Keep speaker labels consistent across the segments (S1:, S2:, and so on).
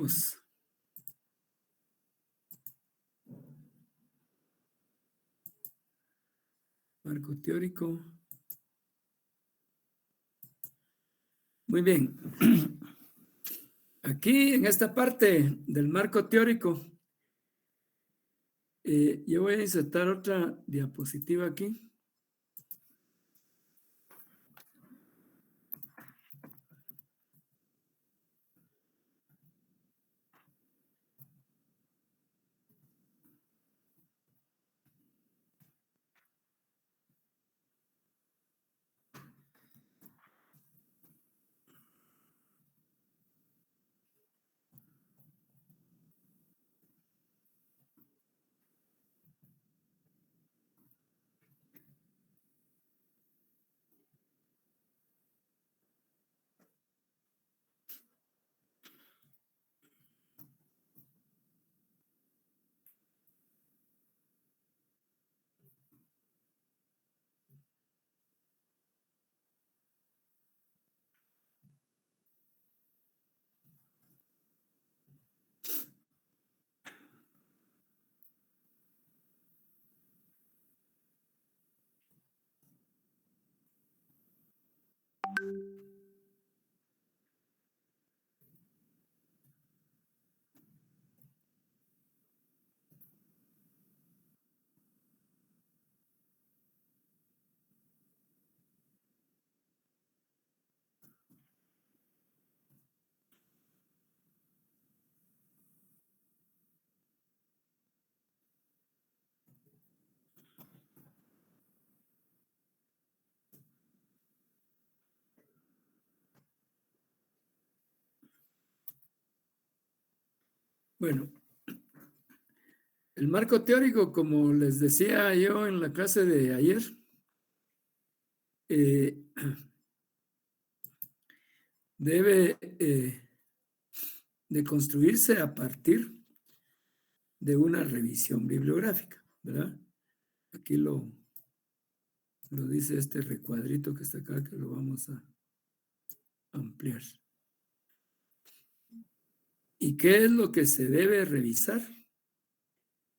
S1: Veamos. Marco teórico. Muy bien. Aquí en esta parte del marco teórico, yo voy a insertar otra diapositiva aquí. Bueno, el marco teórico, como les decía yo en la clase de ayer, debe de construirse a partir de una revisión bibliográfica, ¿verdad? Aquí lo dice este recuadrito que está acá, que lo vamos a ampliar. ¿Y qué es lo que se debe revisar?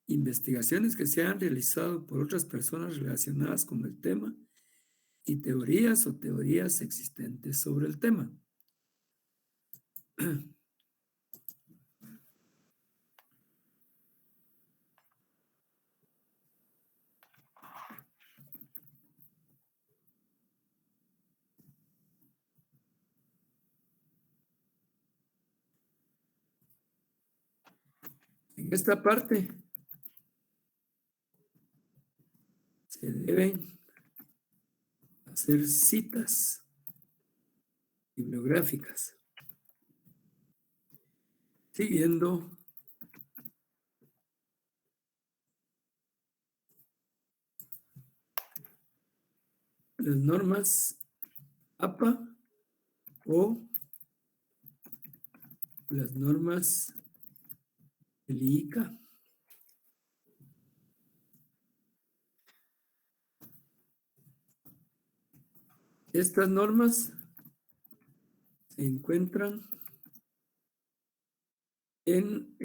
S1: Investigaciones que se han realizado por otras personas relacionadas con el tema y teorías o teorías existentes sobre el tema. En esta parte se deben hacer citas bibliográficas siguiendo las normas APA o las normas del IICA. Estas normas se encuentran en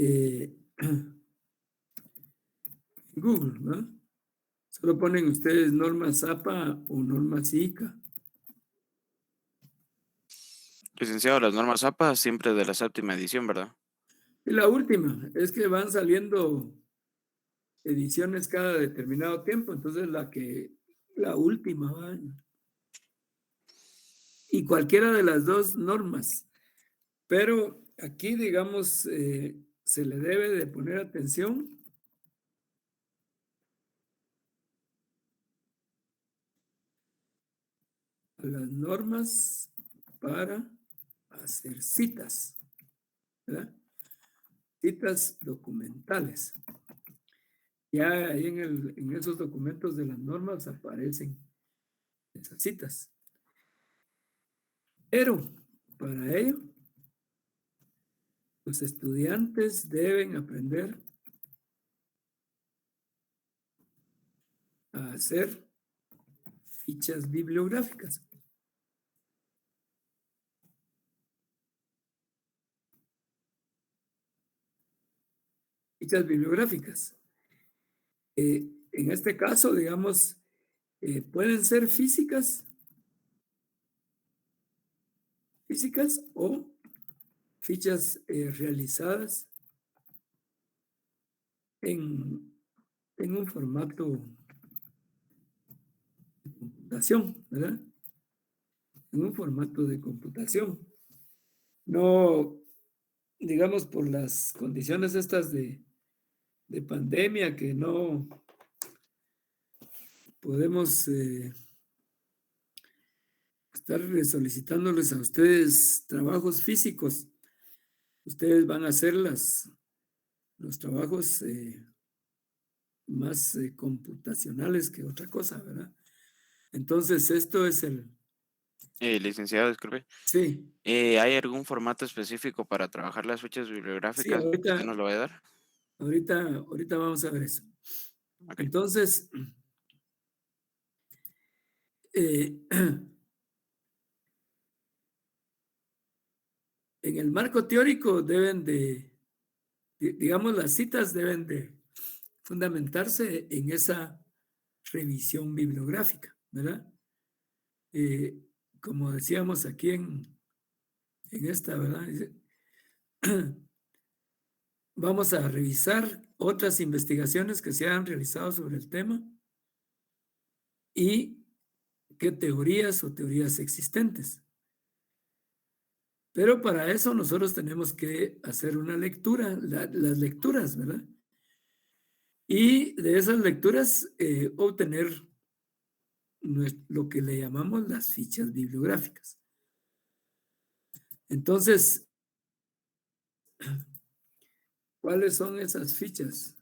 S1: Google, ¿no? Solo ponen ustedes normas APA o normas IICA.
S2: Licenciado, las normas APA siempre de la séptima edición, ¿verdad?
S1: Y la última, es que van saliendo ediciones cada determinado tiempo, entonces la última va. Y cualquiera de las dos normas. Pero aquí, digamos, se le debe de poner atención a las normas para hacer citas, ¿verdad? Citas documentales. Ya ahí en esos documentos de las normas aparecen esas citas. Pero para ello, los estudiantes deben aprender a hacer fichas bibliográficas. fichas bibliográficas. En este caso, digamos, pueden ser físicas o fichas realizadas en un formato de computación, ¿verdad? En un formato de computación. No, digamos, por las condiciones estas de pandemia, que no podemos estar solicitándoles a ustedes trabajos físicos. Ustedes van a hacer los trabajos más computacionales que otra cosa, ¿verdad? Entonces, esto es el...
S2: Licenciado, disculpe.
S1: Sí,
S2: ¿Hay algún formato específico para trabajar las fichas
S1: sí,
S2: bibliográficas que usted nos lo va a dar?
S1: ahorita vamos a ver eso.
S2: Ok.
S1: Entonces, eh, en el marco teórico deben digamos, las citas deben de fundamentarse en esa revisión bibliográfica, ¿verdad? Eh, como decíamos aquí en esta, ¿verdad? Vamos a revisar otras investigaciones que se han realizado sobre el tema y qué teorías o teorías existentes. Pero para eso nosotros tenemos que hacer una lectura, las lecturas, ¿verdad? Y de esas lecturas obtener lo que le llamamos las fichas bibliográficas. Entonces, ¿cuáles son esas fichas?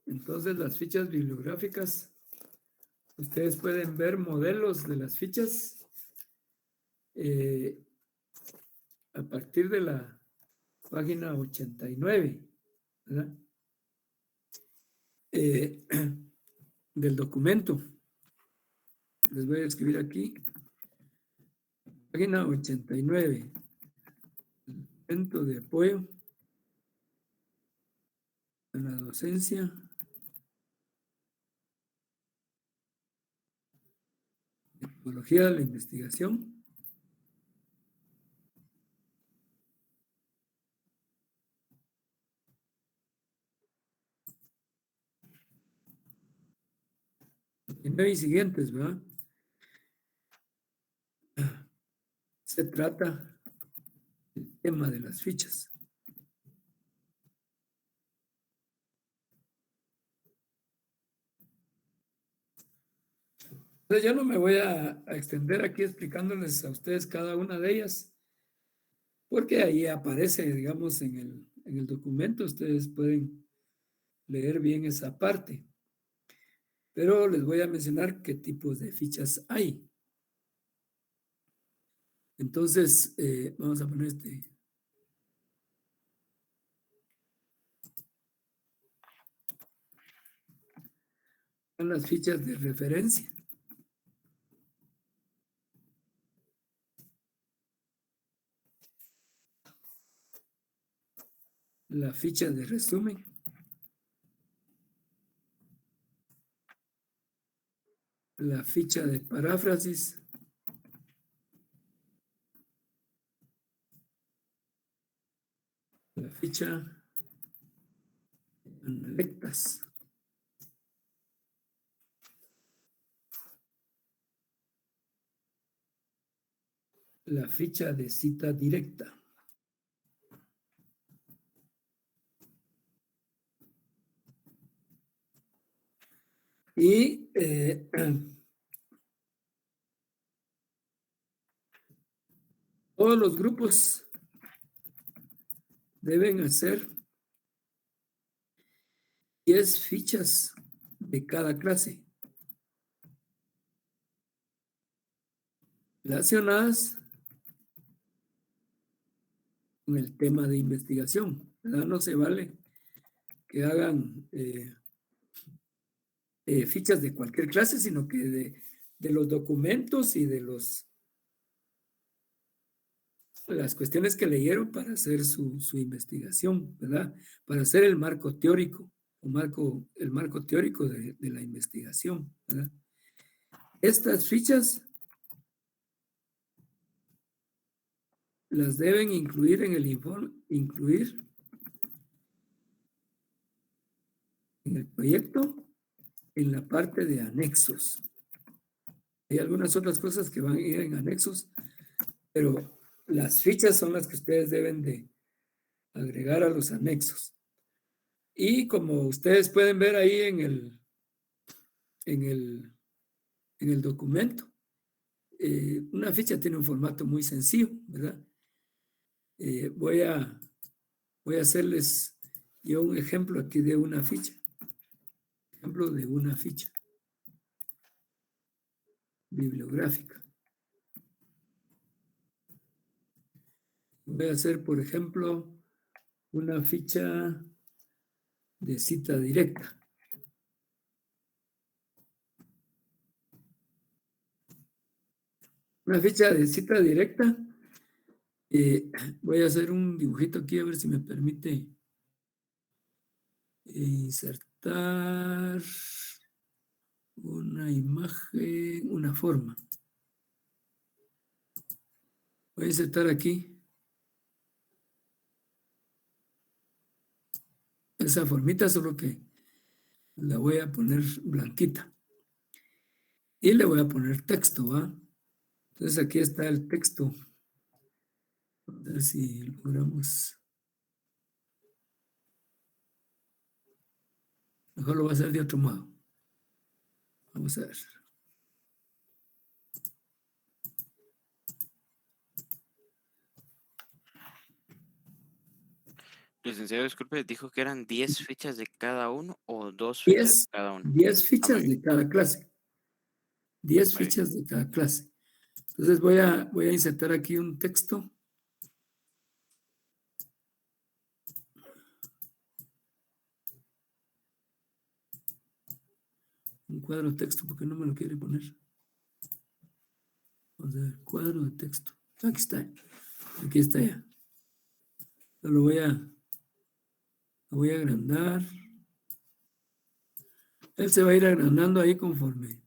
S1: Entonces, las fichas bibliográficas, ustedes pueden ver modelos de las fichas a partir de la página 89, ¿verdad? Del documento. Les voy a escribir aquí. Página 89. Documento de apoyo a la docencia. Metodología de la investigación. Y siguientes, ¿verdad? Se trata del tema de las fichas. Entonces ya no me voy a extender aquí explicándoles a ustedes cada una de ellas, porque ahí aparece, digamos, en el documento, ustedes pueden leer bien esa parte. Pero les voy a mencionar qué tipos de fichas hay. Entonces, vamos a poner Son las fichas de referencia. La ficha de resumen. La ficha de paráfrasis. La ficha de analectas. La ficha de cita directa. Y todos los grupos deben hacer 10 fichas de cada clase relacionadas con el tema de investigación, ¿verdad? No se vale que hagan fichas de cualquier clase, sino que de los documentos y de las cuestiones que leyeron para hacer su investigación, ¿verdad? Para hacer el marco teórico, el marco teórico de la investigación, ¿verdad? Estas fichas las deben incluir en el informe, incluir en el proyecto en la parte de anexos. Hay algunas otras cosas que van a ir en anexos, pero las fichas son las que ustedes deben de agregar a los anexos. Y como ustedes pueden ver ahí en el documento, una ficha tiene un formato muy sencillo, ¿verdad? Voy a hacerles yo un ejemplo aquí de una ficha. Ejemplo de una ficha bibliográfica. Voy a hacer, por ejemplo, una ficha de cita directa. Una ficha de cita directa. Voy a hacer un dibujito aquí a ver si me permite insertar una imagen, una forma. Voy a insertar aquí esa formita, solo que la voy a poner blanquita. Y le voy a poner texto, ¿va? Entonces aquí está el texto. A ver si logramos. Mejor lo voy a hacer de otro modo. Vamos a ver.
S2: Licenciado, disculpe, dijo que eran 10 fichas de cada uno o 2 fichas de cada uno.
S1: 10 fichas
S2: muy
S1: de cada clase. 10
S2: Muy bien.
S1: fichas de cada clase. Entonces voy a insertar aquí un texto. Un cuadro de texto, porque no me lo quiere poner. Vamos a ver, cuadro de texto. Aquí está. Aquí está ya. Lo voy a agrandar. Él se va a ir agrandando ahí conforme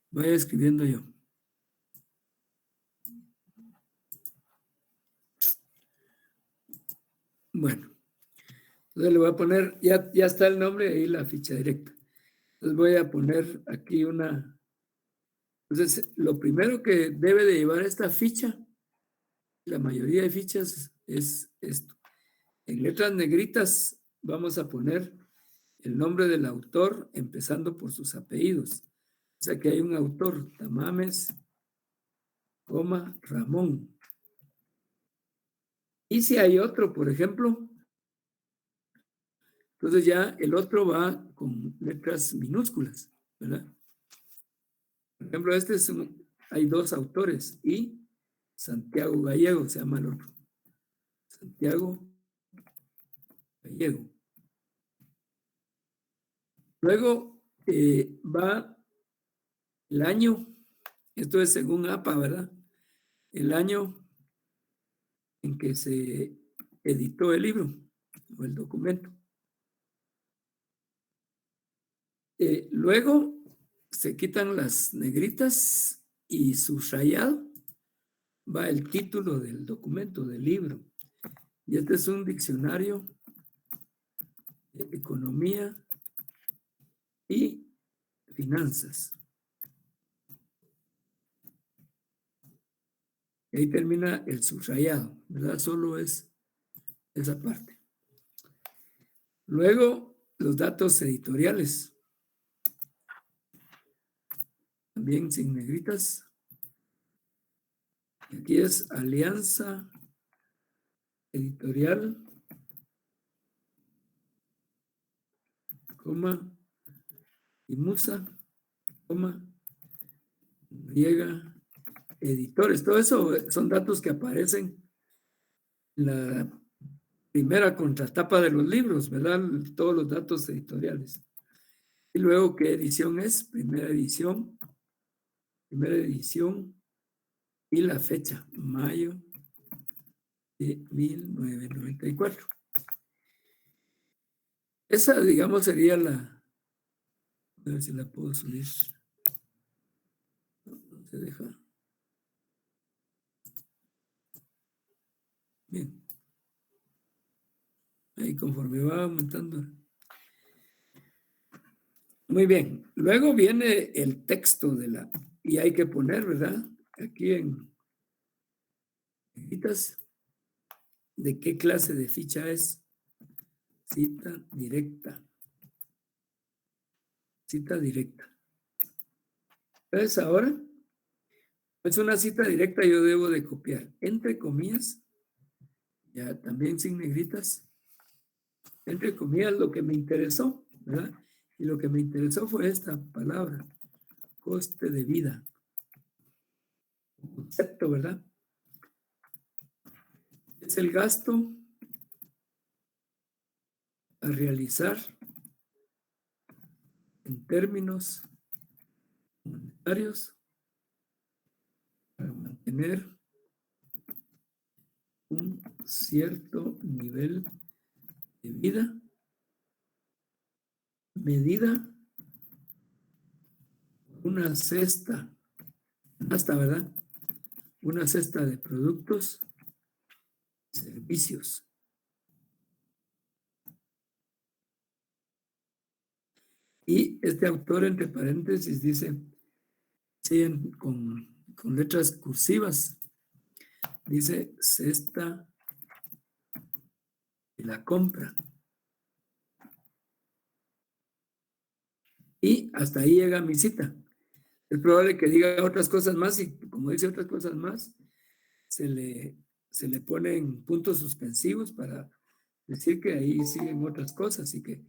S1: vaya escribiendo yo. Bueno, entonces le voy a poner, ya está el nombre ahí, la ficha directa. Entonces voy a poner aquí una. Entonces, lo primero que debe de llevar esta ficha, la mayoría de fichas, es esto. En letras negritas vamos a poner el nombre del autor, empezando por sus apellidos. O sea que hay un autor, Tamames, Ramón. Y si hay otro, por ejemplo, entonces ya el otro va con letras minúsculas, ¿verdad? Por ejemplo, hay 2 autores y Santiago Gallego se llama el otro. Santiago Gallego. Luego va el año, esto es según APA, ¿verdad? El año en que se editó el libro o el documento. Luego se quitan las negritas y subrayado va el título del documento, del libro. Y este es un diccionario de economía y finanzas. Y ahí termina el subrayado, ¿verdad? Solo es esa parte. Luego, los datos editoriales. También sin negritas. Aquí es Alianza Editorial, y Musa, griega, editores. Todo eso son datos que aparecen en la primera contratapa de los libros, ¿verdad? Todos los datos editoriales. Y luego, ¿qué edición es? Primera edición y la fecha, mayo de 1994. Esa, digamos, sería a ver si la puedo subir. No se deja. Bien. Ahí conforme va aumentando. Muy bien. Luego viene el texto y hay que poner, ¿verdad? Aquí en citas, ¿de qué clase de ficha es? Cita directa. Cita directa. Entonces ahora, es una cita directa, yo debo de copiar, entre comillas, ya también sin negritas, entre comillas, lo que me interesó, ¿verdad? Y lo que me interesó fue esta palabra, coste de vida. Concepto, ¿verdad? Es el gasto a realizar en términos monetarios para mantener un cierto nivel de vida medida una cesta, hasta, ¿verdad? Una cesta de productos y servicios. Y este autor, entre paréntesis, dice, sí, con letras cursivas, dice cesta de la compra. Y hasta ahí llega mi cita. Es probable que diga otras cosas más y como dice otras cosas más, se le ponen puntos suspensivos para decir que ahí siguen otras cosas y que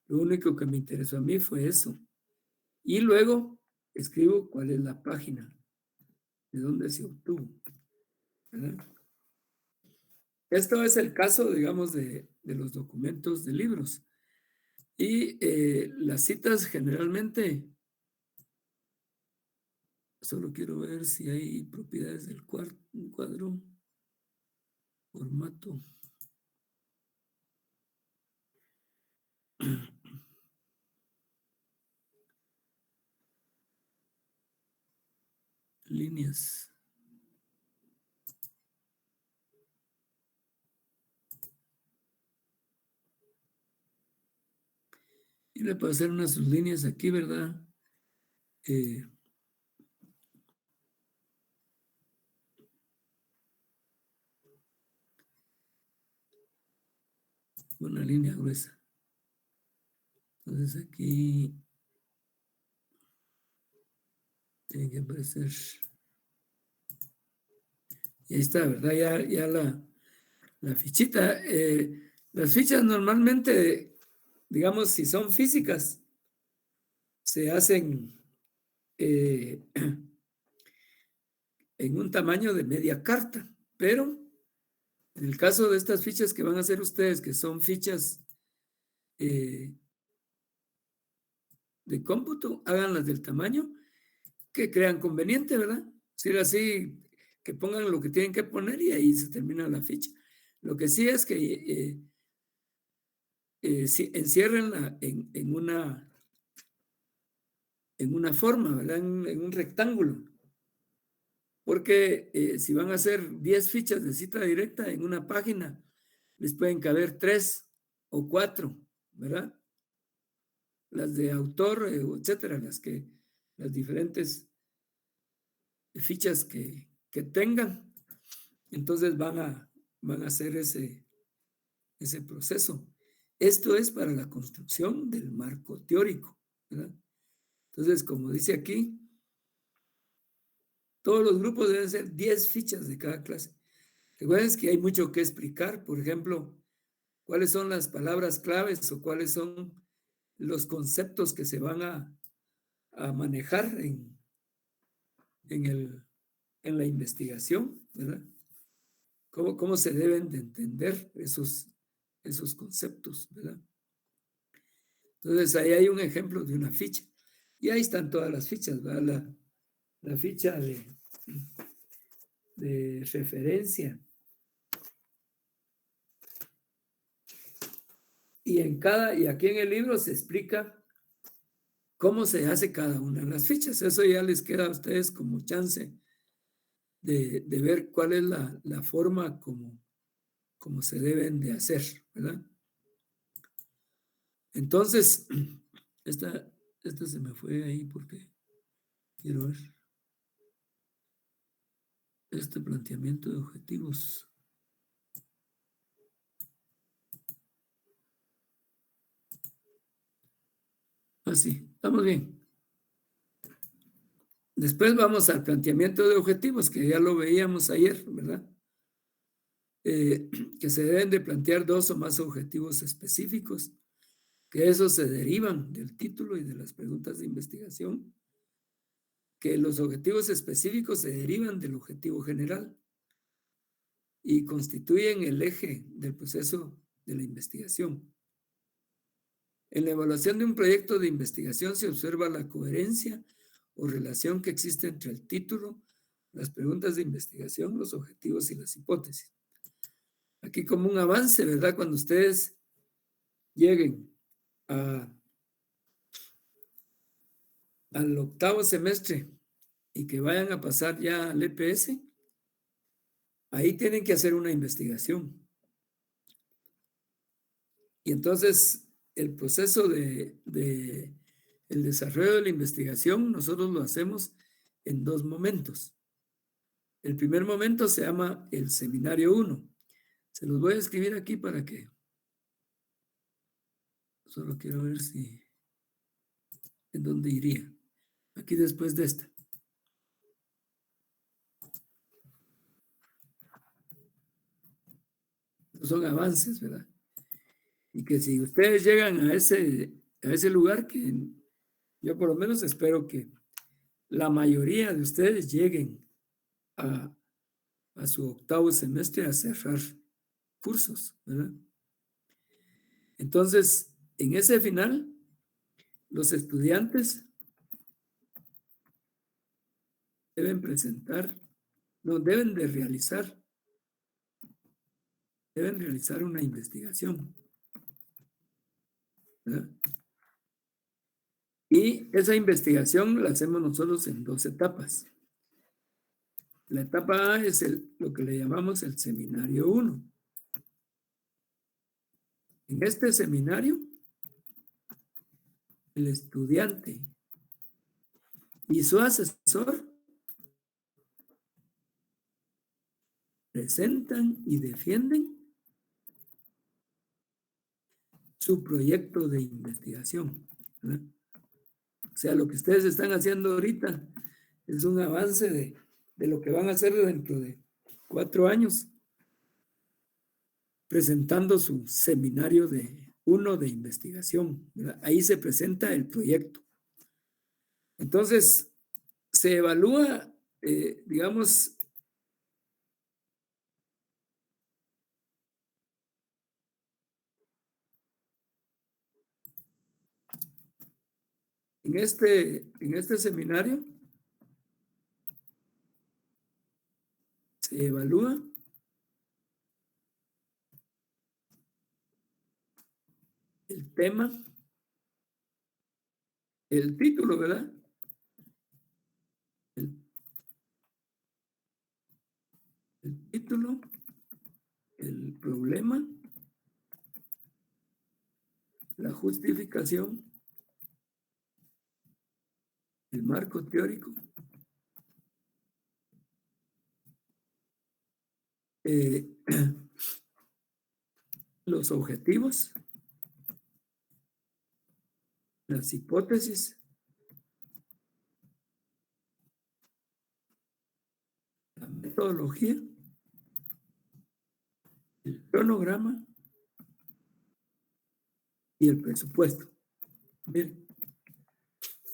S1: lo único que me interesó a mí fue eso. Y luego escribo cuál es la página, de dónde se obtuvo, ¿verdad? Esto es el caso, digamos, de los documentos de libros. Y las citas generalmente, solo quiero ver si hay propiedades del cuadro, formato. Líneas. Y le puedo hacer unas líneas aquí, ¿verdad? Una línea gruesa. Entonces aquí tiene que aparecer. Y ahí está, ¿verdad? Ya la fichita. Las fichas normalmente, digamos, si son físicas, se hacen en un tamaño de media carta, pero en el caso de estas fichas que van a hacer ustedes, que son fichas de cómputo, háganlas del tamaño que crean conveniente, ¿verdad? Si era así, que pongan lo que tienen que poner y ahí se termina la ficha. Lo que sí es que si enciérrenla en una forma, ¿verdad? En un rectángulo. Porque si van a hacer 10 fichas de cita directa en una página, les pueden caber 3 o 4, ¿verdad? Las de autor, etcétera, las diferentes fichas que tengan. Entonces van a hacer ese proceso. Esto es para la construcción del marco teórico, ¿verdad? Entonces, como dice aquí, todos los grupos deben ser 10 fichas de cada clase. Recuerden que hay mucho que explicar, por ejemplo, cuáles son las palabras claves o cuáles son los conceptos que se van a manejar en la investigación, ¿verdad? ¿Cómo se deben de entender esos conceptos, ¿verdad? Entonces, ahí hay un ejemplo de una ficha. Y ahí están todas las fichas, ¿verdad? La ficha de referencia. Y aquí en el libro se explica cómo se hace cada una de las fichas. Eso ya les queda a ustedes como chance de ver cuál es la forma como se deben de hacer, ¿verdad? Entonces, esta se me fue ahí porque quiero ver este planteamiento de objetivos. Así, estamos bien. Después vamos al planteamiento de objetivos, que ya lo veíamos ayer, ¿verdad? Que se deben de plantear 2 o más objetivos específicos, que esos se derivan del título y de las preguntas de investigación, que los objetivos específicos se derivan del objetivo general y constituyen el eje del proceso de la investigación. En la evaluación de un proyecto de investigación se observa la coherencia o relación que existe entre el título, las preguntas de investigación, los objetivos y las hipótesis. Aquí como un avance, ¿verdad? Cuando ustedes lleguen al 8º semestre y que vayan a pasar ya al EPS, ahí tienen que hacer una investigación. Y entonces el proceso el desarrollo de la investigación nosotros lo hacemos en 2 momentos. El primer momento se llama el seminario 1. Se los voy a escribir aquí para que... Solo quiero ver si... ¿En dónde iría? Aquí después de esta. Son avances, ¿verdad? Y que si ustedes llegan a ese lugar, que yo por lo menos espero que la mayoría de ustedes lleguen a su 8º semestre a cerrar cursos, ¿verdad? Entonces, en ese final, los estudiantes deben realizar una investigación, ¿verdad? Y esa investigación la hacemos nosotros en 2 etapas. La etapa A es lo que le llamamos el seminario 1. En este seminario, el estudiante y su asesor presentan y defienden su proyecto de investigación, ¿verdad? O sea, lo que ustedes están haciendo ahorita es un avance de lo que van a hacer dentro de 4 años, presentando su seminario de investigación, ¿verdad? Ahí se presenta el proyecto. Entonces, se evalúa, digamos, en este seminario, se evalúa el tema, el título, ¿verdad? El título, el problema, la justificación, el marco teórico, los objetivos, las hipótesis, la metodología, el cronograma y el presupuesto. Miren,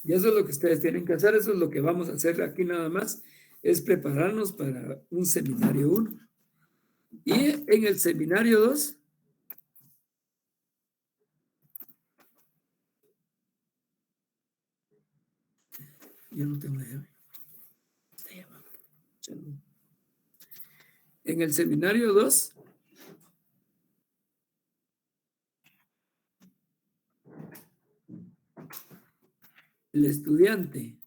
S1: y eso es lo que ustedes tienen que hacer, eso es lo que vamos a hacer aquí nada más, es prepararnos para un seminario 1. Y en el seminario 2, Yo no tengo idea. En el seminario 2, el estudiante,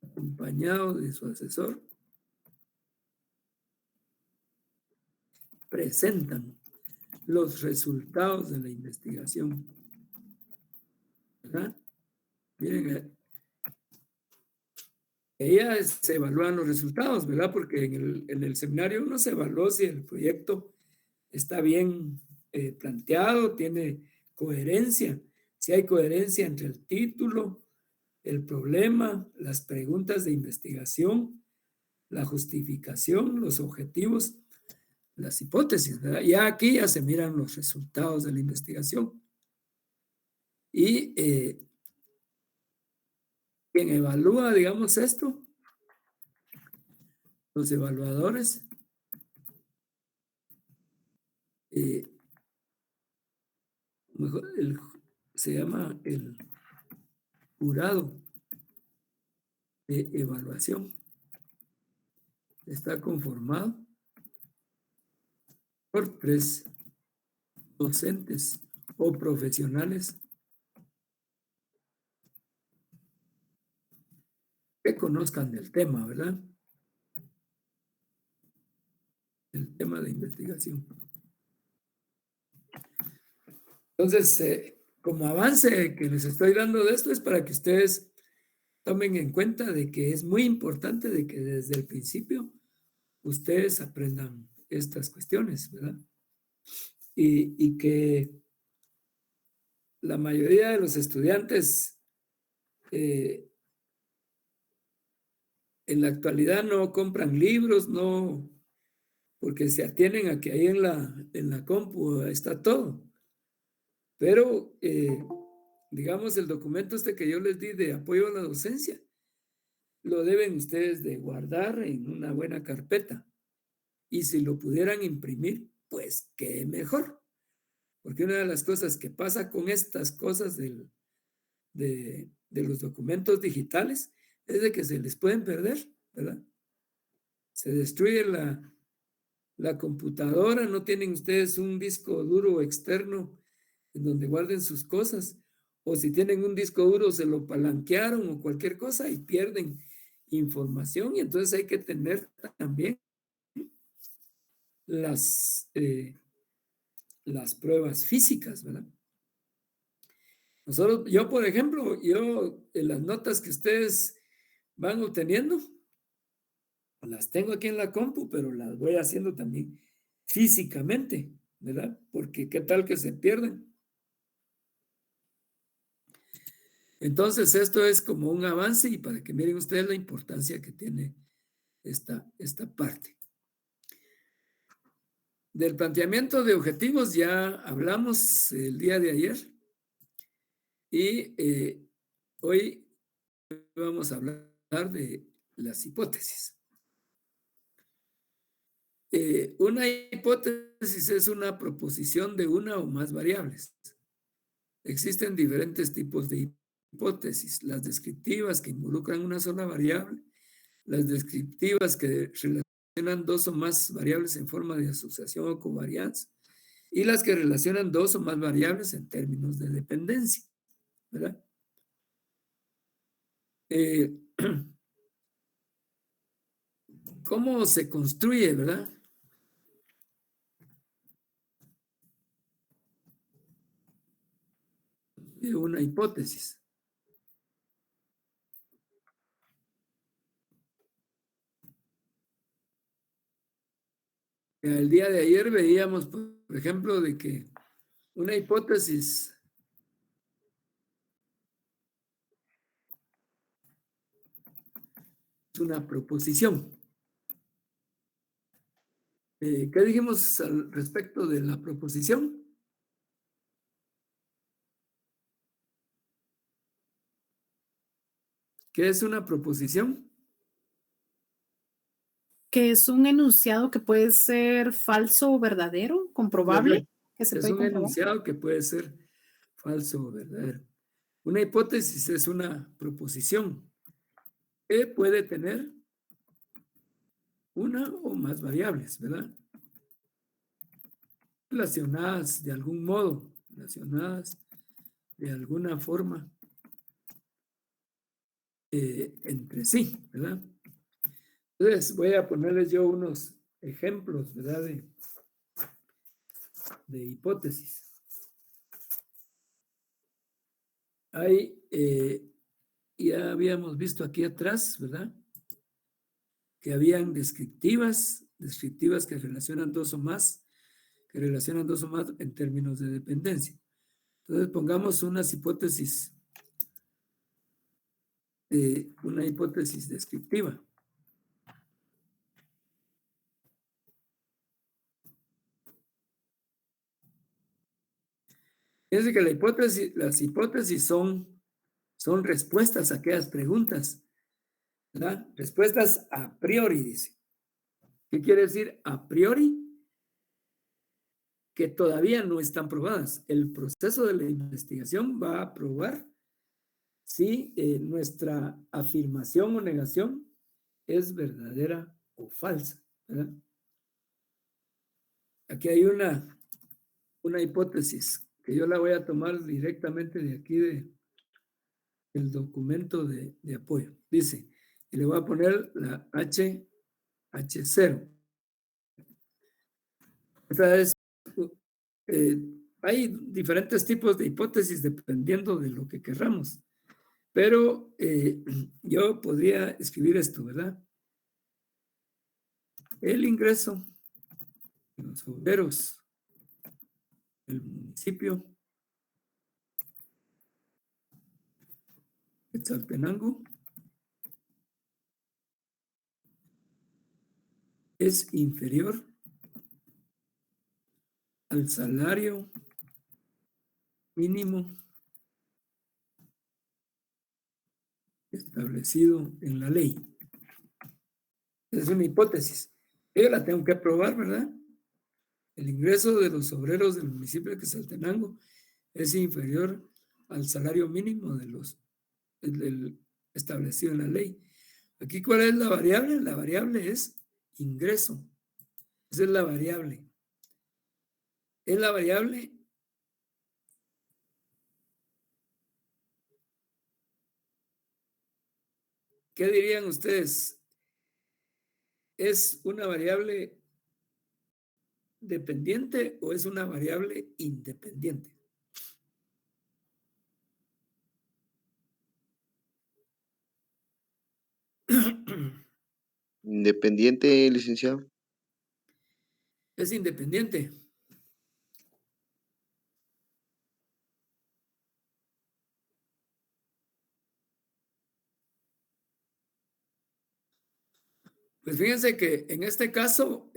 S1: acompañado de su asesor, presentan los resultados de la investigación. ¿Verdad? Miren, se evalúan los resultados, ¿verdad? Porque en el seminario uno se evaluó si el proyecto está bien planteado, tiene coherencia, si hay coherencia entre el título, el problema, las preguntas de investigación, la justificación, los objetivos, las hipótesis, ¿verdad? Ya aquí ya se miran los resultados de la investigación. Y quien evalúa, digamos, esto, los evaluadores, se llama el jurado de evaluación. Está conformado por 3 docentes o profesionales que conozcan del tema, ¿verdad? El tema de investigación. Entonces, como avance que les estoy dando de esto es para que ustedes tomen en cuenta de que es muy importante de que desde el principio ustedes aprendan estas cuestiones, ¿verdad? Y que la mayoría de los estudiantes en la actualidad no compran libros, no, porque se atienen a que ahí en la compu está todo. Pero, digamos, el documento este que yo les di de apoyo a la docencia, lo deben ustedes de guardar en una buena carpeta. Y si lo pudieran imprimir, pues qué mejor. Porque una de las cosas que pasa con estas cosas de los documentos digitales es de que se les pueden perder, ¿verdad? Se destruye la computadora, no tienen ustedes un disco duro externo en donde guarden sus cosas, o si tienen un disco duro se lo palanquearon o cualquier cosa y pierden información, y entonces hay que tener también las pruebas físicas, ¿verdad? Yo, por ejemplo, en las notas que ustedes van obteniendo, las tengo aquí en la compu, pero las voy haciendo también físicamente, ¿verdad? Porque qué tal que se pierden. Entonces, esto es como un avance y para que miren ustedes la importancia que tiene esta parte. Del planteamiento de objetivos ya hablamos el día de ayer y hoy vamos a hablar de las hipótesis. Una hipótesis es una proposición de una o más variables. Existen diferentes tipos de hipótesis, las descriptivas que involucran una sola variable, las descriptivas que relacionan 2 o más variables en forma de asociación o covarianza, y las que relacionan 2 o más variables en términos de dependencia, ¿verdad? ¿Cómo se construye, verdad? Una hipótesis. El día de ayer veíamos, por ejemplo, de que una hipótesis es una proposición. ¿Qué dijimos al respecto de la proposición? ¿Qué es una proposición?
S3: Que es un enunciado que puede ser falso o verdadero, comprobable, que se
S1: es
S3: puede
S1: un
S3: comprobar.
S1: enunciado que puede ser falso o verdadero. Una hipótesis es una proposición. puede tener una o más variables, ¿verdad? Relacionadas de algún modo, relacionadas de alguna forma entre sí, ¿verdad? Entonces voy a ponerles yo unos ejemplos, ¿verdad? De hipótesis. Hay, ya habíamos visto aquí atrás, ¿verdad? Que habían descriptivas que relacionan dos o más en términos de dependencia. Entonces pongamos unas hipótesis, una hipótesis descriptiva. Fíjense que las hipótesis son respuestas a aquellas preguntas, ¿verdad? Respuestas a priori, dice. ¿Qué quiere decir a priori? Que todavía no están probadas. El proceso de la investigación va a probar si nuestra afirmación o negación es verdadera o falsa, ¿verdad? Aquí hay una hipótesis que yo la voy a tomar directamente de aquí del documento de apoyo. Dice, y le voy a poner la H0. Esta es, hay diferentes tipos de hipótesis dependiendo de lo que querramos, pero yo podría escribir esto, ¿verdad? El ingreso de los obreros del municipio de Quetzaltenango es inferior al salario mínimo establecido en la ley. Es una hipótesis. Yo la tengo que probar, ¿verdad? El ingreso de los obreros del municipio de Quetzaltenango es inferior al salario mínimo del establecido en la ley. Aquí, ¿cuál es la variable? La variable es ingreso. Esa es la variable. Es la variable ¿qué dirían ustedes? ¿Es una variable dependiente o es una variable independiente?
S4: Independiente, licenciado.
S1: Es independiente. Pues fíjense que en este caso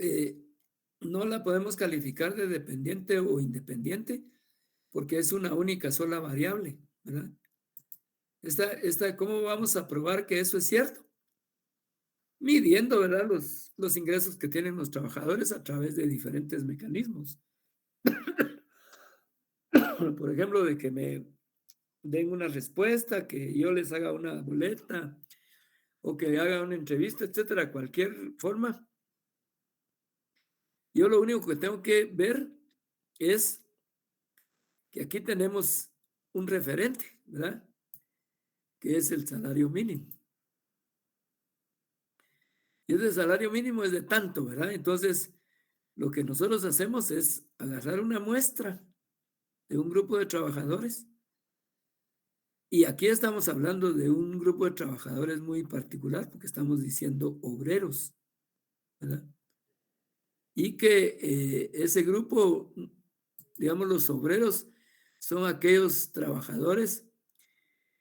S1: no la podemos calificar de dependiente o independiente porque es una única sola variable, ¿verdad? ¿Cómo vamos a probar que eso es cierto? Midiendo, ¿verdad? Los ingresos que tienen los trabajadores a través de diferentes mecanismos. Por ejemplo, de que me den una respuesta, que yo les haga una boleta o que haga una entrevista, etcétera, cualquier forma. Yo lo único que tengo que ver es que aquí tenemos un referente, ¿verdad? Que es el salario mínimo. Y ese salario mínimo es de tanto, ¿verdad? Entonces, lo que nosotros hacemos es agarrar una muestra de un grupo de trabajadores. Y aquí estamos hablando de un grupo de trabajadores muy particular, porque estamos diciendo obreros, ¿verdad? Y que ese grupo, digamos, los obreros son aquellos trabajadores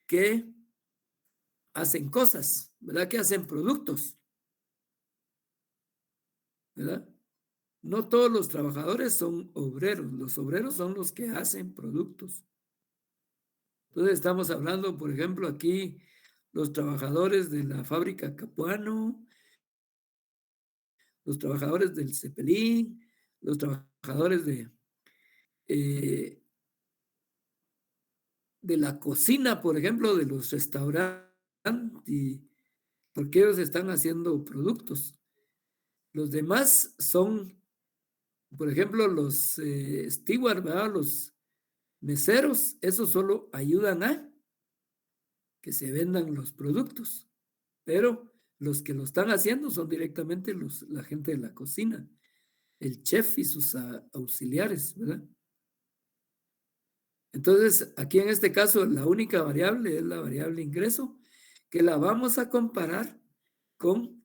S1: que hacen cosas, ¿verdad? Que hacen productos, ¿verdad? No todos los trabajadores son obreros, los obreros son los que hacen productos. Entonces estamos hablando, por ejemplo, aquí los trabajadores de la fábrica Capuano, los trabajadores del Cepelín, los trabajadores de la cocina, por ejemplo, de los restaurantes y porque ellos están haciendo productos. Los demás son, por ejemplo, los stewards, ¿verdad? Los meseros, esos solo ayudan a que se vendan los productos, pero los que lo están haciendo son directamente la gente de la cocina, el chef y sus auxiliares, ¿verdad? Entonces, aquí en este caso, la única variable es la variable ingreso, que la vamos a comparar con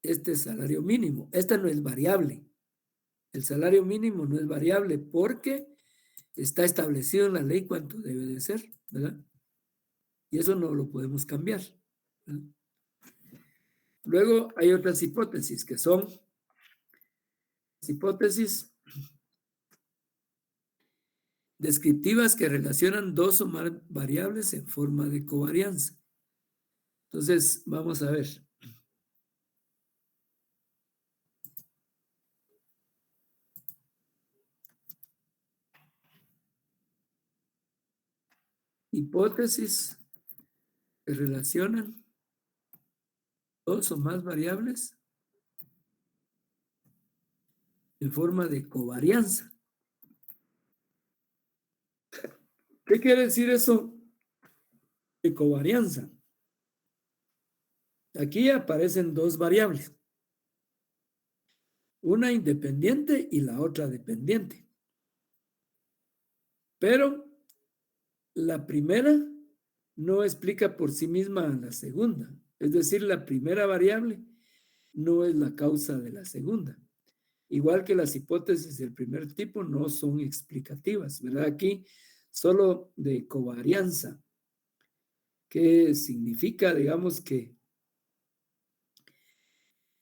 S1: este salario mínimo. Esta no es variable. El salario mínimo no es variable porque está establecido en la ley cuánto debe de ser, ¿verdad? Y eso no lo podemos cambiar, ¿verdad? Luego hay otras hipótesis que son hipótesis descriptivas que relacionan dos o más variables en forma de covarianza. Entonces, vamos a ver. Hipótesis que relacionan dos o más variables en forma de covarianza. ¿Qué quiere decir eso de covarianza? Aquí aparecen dos variables, una independiente y la otra dependiente. Pero la primera no explica por sí misma a la segunda. Es decir, la primera variable no es la causa de la segunda. Igual que las hipótesis del primer tipo no son explicativas, ¿verdad? Aquí solo de covarianza, que significa, digamos, que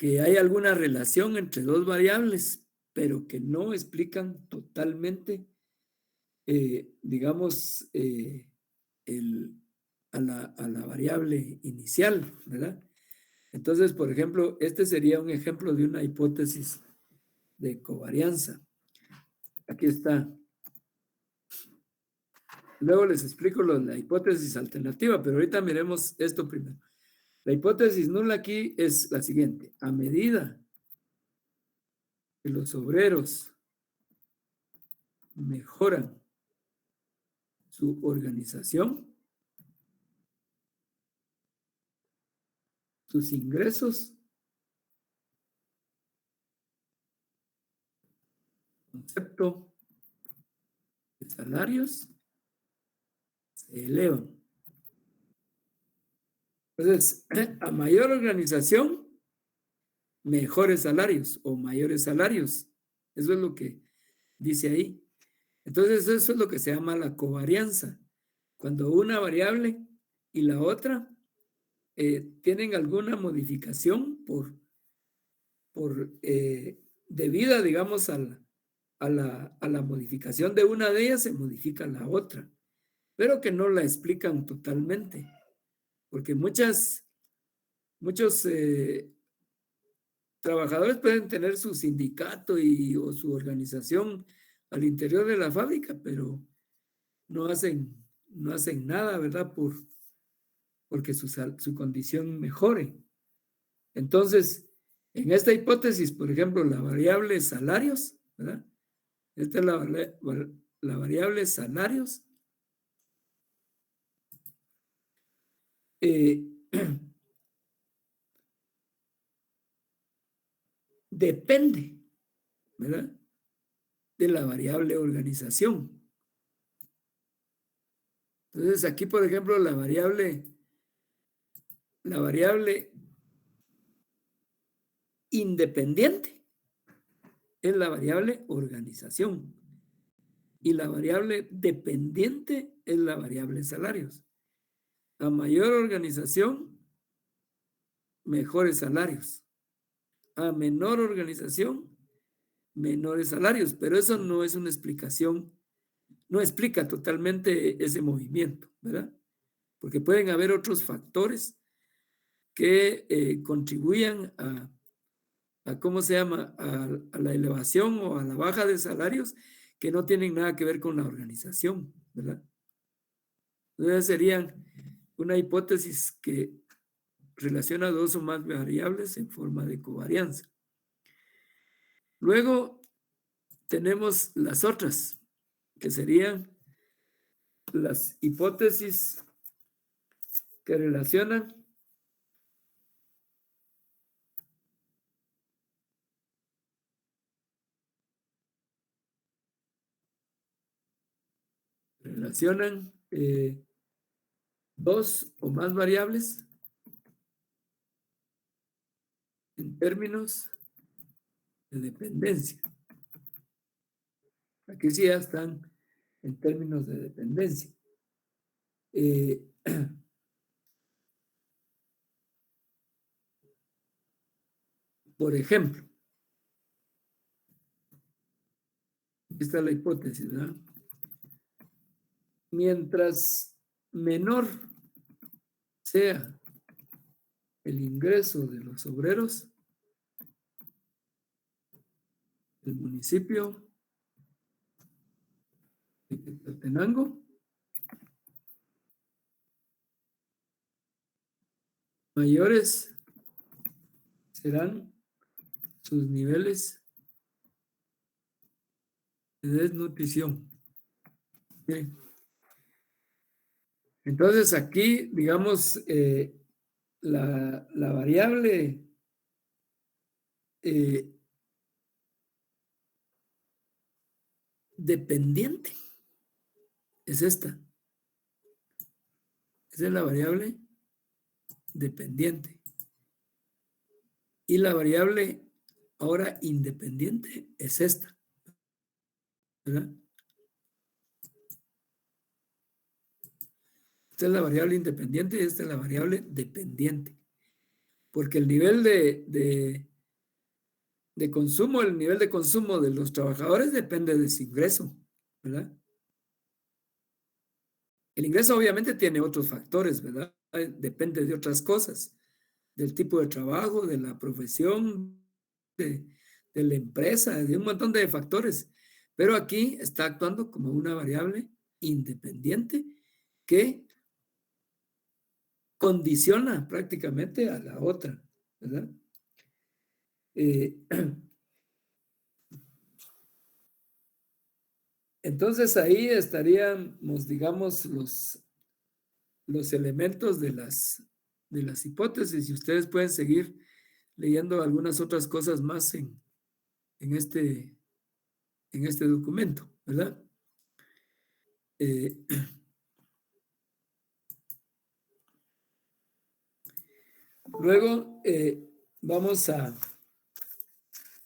S1: hay alguna relación entre dos variables, pero que no explican totalmente, digamos, a la variable inicial, ¿verdad? Entonces, por ejemplo, este sería un ejemplo de una hipótesis de covarianza. Aquí está. Luego les explico la hipótesis alternativa, pero ahorita miremos esto primero. La hipótesis nula aquí es la siguiente. A medida que los obreros mejoran su organización, sus ingresos, concepto de salarios, se elevan. Entonces, a mayor organización, mejores salarios o mayores salarios. Eso es lo que dice ahí. Entonces, eso es lo que se llama la covarianza. Cuando una variable y la otra tienen alguna modificación debida, digamos, a la modificación de una de ellas, se modifica la otra, pero que no la explican totalmente, porque muchos trabajadores pueden tener su sindicato o su organización al interior de la fábrica, pero no hacen nada, ¿verdad? Porque su condición mejore. Entonces, en esta hipótesis, por ejemplo, la variable salarios, ¿verdad? Esta es la variable salarios. Depende, ¿verdad? De la variable organización. Entonces, aquí, por ejemplo, la variable independiente es la variable organización y la variable dependiente es la variable salarios. A mayor organización, mejores salarios. A menor organización, menores salarios, pero eso no es una explicación, no explica totalmente ese movimiento, ¿verdad? Porque pueden haber otros factores que contribuyan a ¿cómo se llama? A la elevación o a la baja de salarios que no tienen nada que ver con la organización, ¿verdad? Entonces serían una hipótesis que relaciona dos o más variables en forma de covarianza. Luego tenemos las otras, que serían las hipótesis que relacionan dos o más variables en términos de dependencia. Aquí sí ya están en términos de dependencia. Por ejemplo, esta es la hipótesis, ¿verdad? Mientras menor sea el ingreso de los obreros, el municipio de Quetzaltenango mayores serán sus niveles de desnutrición. Bien. Entonces aquí, digamos, la variable dependiente es esta. Esa es la variable dependiente. Y la variable ahora independiente es esta, ¿verdad? Esta es la variable independiente y esta es la variable dependiente. Porque el nivel de consumo, el nivel de consumo de los trabajadores depende de su ingreso, ¿verdad? El ingreso obviamente tiene otros factores, ¿verdad? Depende de otras cosas, del tipo de trabajo, de la profesión, de la empresa, de un montón de factores. Pero aquí está actuando como una variable independiente que condiciona prácticamente a la otra, ¿verdad? Entonces ahí estaríamos, digamos, los elementos de las hipótesis y ustedes pueden seguir leyendo algunas otras cosas más en este documento, ¿verdad? Luego vamos a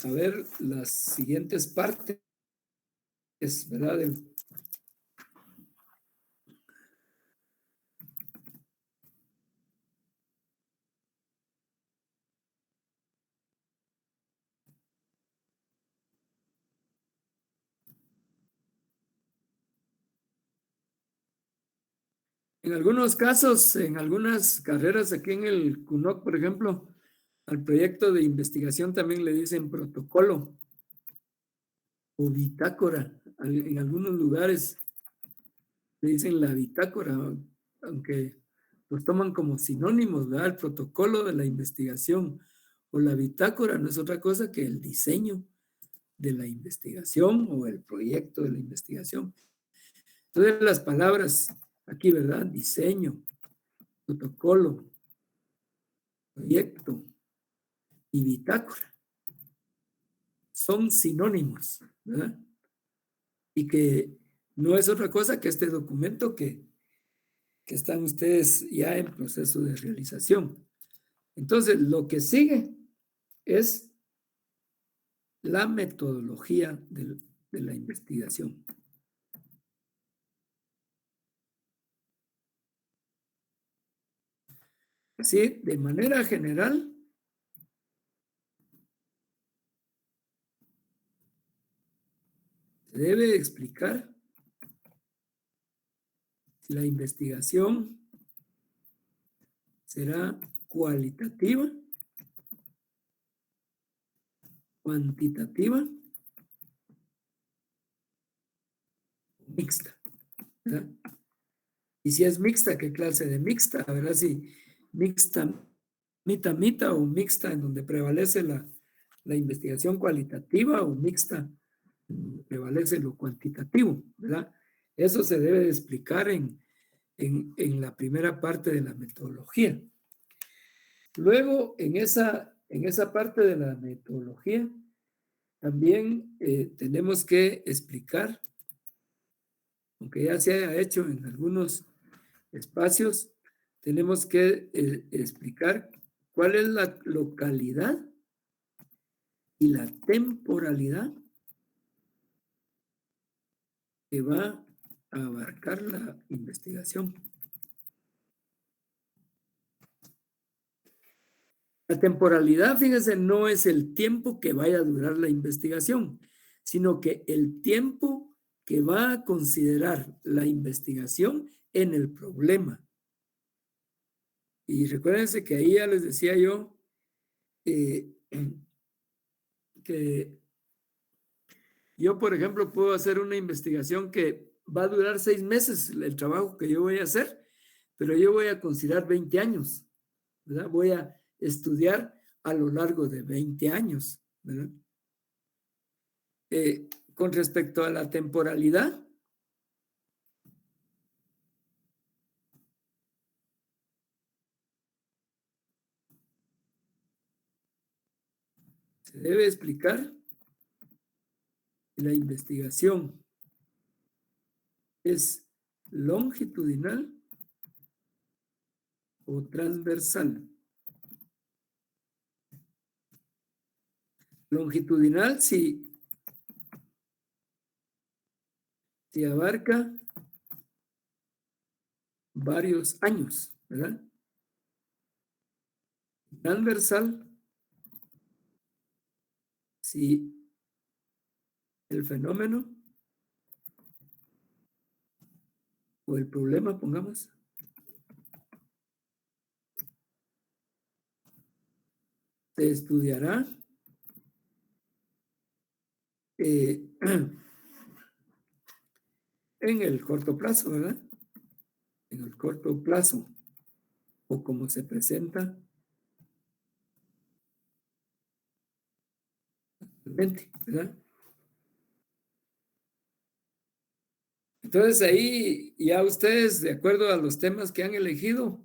S1: ver las siguientes partes, ¿verdad? En algunos casos, en algunas carreras aquí en el CUNOC, por ejemplo, al proyecto de investigación también le dicen protocolo o bitácora. En algunos lugares le dicen la bitácora, aunque los toman como sinónimos, ¿verdad? El protocolo de la investigación o la bitácora no es otra cosa que el diseño de la investigación o el proyecto de la investigación. Entonces las palabras aquí, ¿verdad? Diseño, protocolo, proyecto y bitácora son sinónimos, ¿verdad? Y que no es otra cosa que este documento que están ustedes ya en proceso de realización. Entonces, lo que sigue es la metodología de la investigación. Así, de manera general, se debe explicar si la investigación será cualitativa, cuantitativa, mixta, ¿verdad? Y si es mixta, ¿qué clase de mixta? A ver si mixta mitad o mixta, en donde prevalece la investigación cualitativa, o mixta, prevalece lo cuantitativo, ¿verdad? Eso se debe de explicar en la primera parte de la metodología. Luego, en esa parte de la metodología, también tenemos que explicar, aunque ya se haya hecho en algunos espacios, tenemos que explicar cuál es la localidad y la temporalidad que va a abarcar la investigación. La temporalidad, fíjense, no es el tiempo que vaya a durar la investigación, sino que el tiempo que va a considerar la investigación en el problema. Y recuérdense que ahí ya les decía yo que yo, por ejemplo, puedo hacer una investigación que va a durar 6 meses, el trabajo que yo voy a hacer, pero yo voy a considerar 20 años, ¿verdad? Voy a estudiar a lo largo de 20 años, ¿verdad? Con respecto a la temporalidad, se debe explicar que la investigación es longitudinal o transversal. Longitudinal si abarca varios años, ¿verdad? Transversal si el fenómeno o el problema, pongamos, se estudiará en el corto plazo, ¿verdad? En el corto plazo, o como se presenta actualmente, ¿verdad? Entonces ahí ya ustedes, de acuerdo a los temas que han elegido,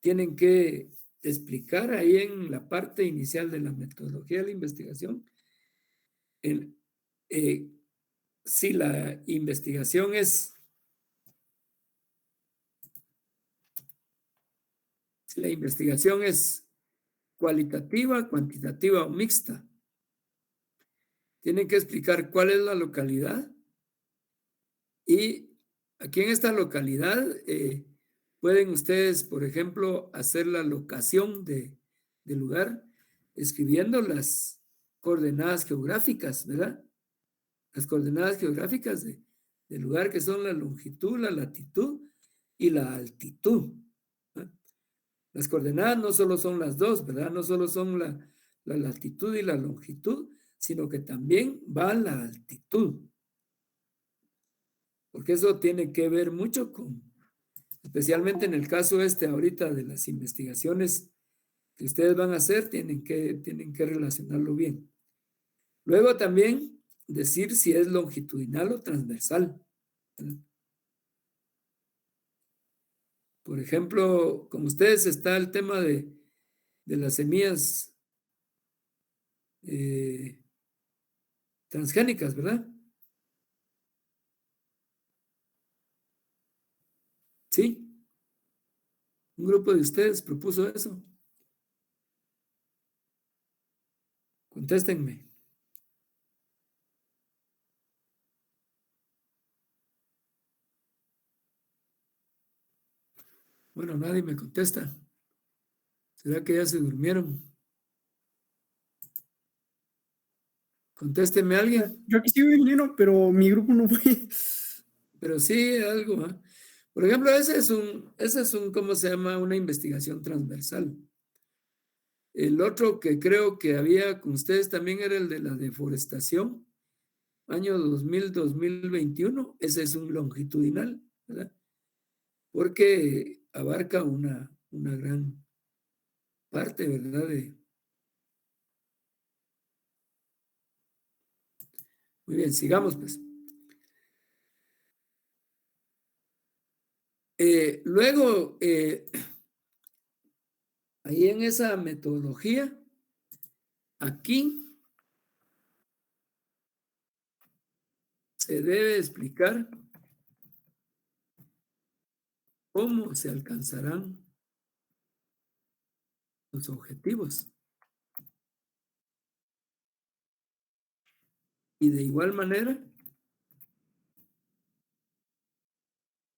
S1: tienen que explicar ahí en la parte inicial de la metodología de la investigación si la investigación es cualitativa, cuantitativa o mixta. Tienen que explicar cuál es la localidad, y aquí en esta localidad pueden ustedes, por ejemplo, hacer la locación del lugar escribiendo las coordenadas geográficas, ¿verdad? Las coordenadas geográficas del lugar, que son la longitud, la latitud y la altitud, ¿verdad? Las coordenadas no solo son las dos, ¿verdad? No solo son la latitud y la longitud, sino que también va la altitud. Porque eso tiene que ver mucho especialmente en el caso ahorita de las investigaciones que ustedes van a hacer, tienen que relacionarlo bien. Luego también decir si es longitudinal o transversal, ¿verdad? Por ejemplo, con ustedes está el tema de las semillas transgénicas, ¿verdad? Sí. Un grupo de ustedes propuso eso. Contéstenme. Bueno, nadie me contesta. ¿Será que ya se durmieron? Contésteme a alguien.
S3: Yo aquí sigo, ingeniero, pero mi grupo no fue.
S1: Pero sí, algo, ¿eh? Por ejemplo, ese es un, ¿cómo se llama? Una investigación transversal. El otro que creo que había con ustedes también era el de la deforestación, año 2000-2021. Ese es un longitudinal, ¿verdad? Porque abarca una gran parte, ¿verdad? Muy bien, sigamos pues. Luego, ahí en esa metodología, aquí se debe explicar cómo se alcanzarán los objetivos. Y de igual manera,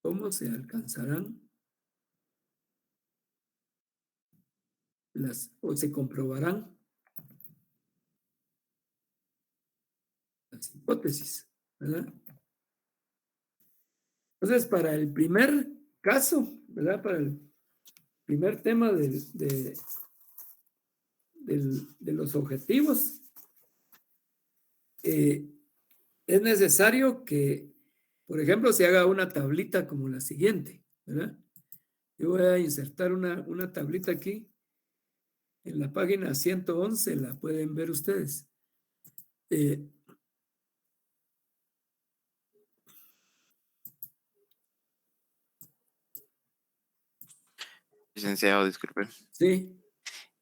S1: cómo se alcanzarán o se comprobarán las hipótesis, ¿verdad? Entonces, para el primer caso, ¿verdad? Para el primer tema de los objetivos, es necesario que, por ejemplo, se haga una tablita como la siguiente, ¿verdad? Yo voy a insertar una tablita aquí en la página 111, la pueden ver ustedes.
S2: Licenciado, disculpe.
S1: Sí,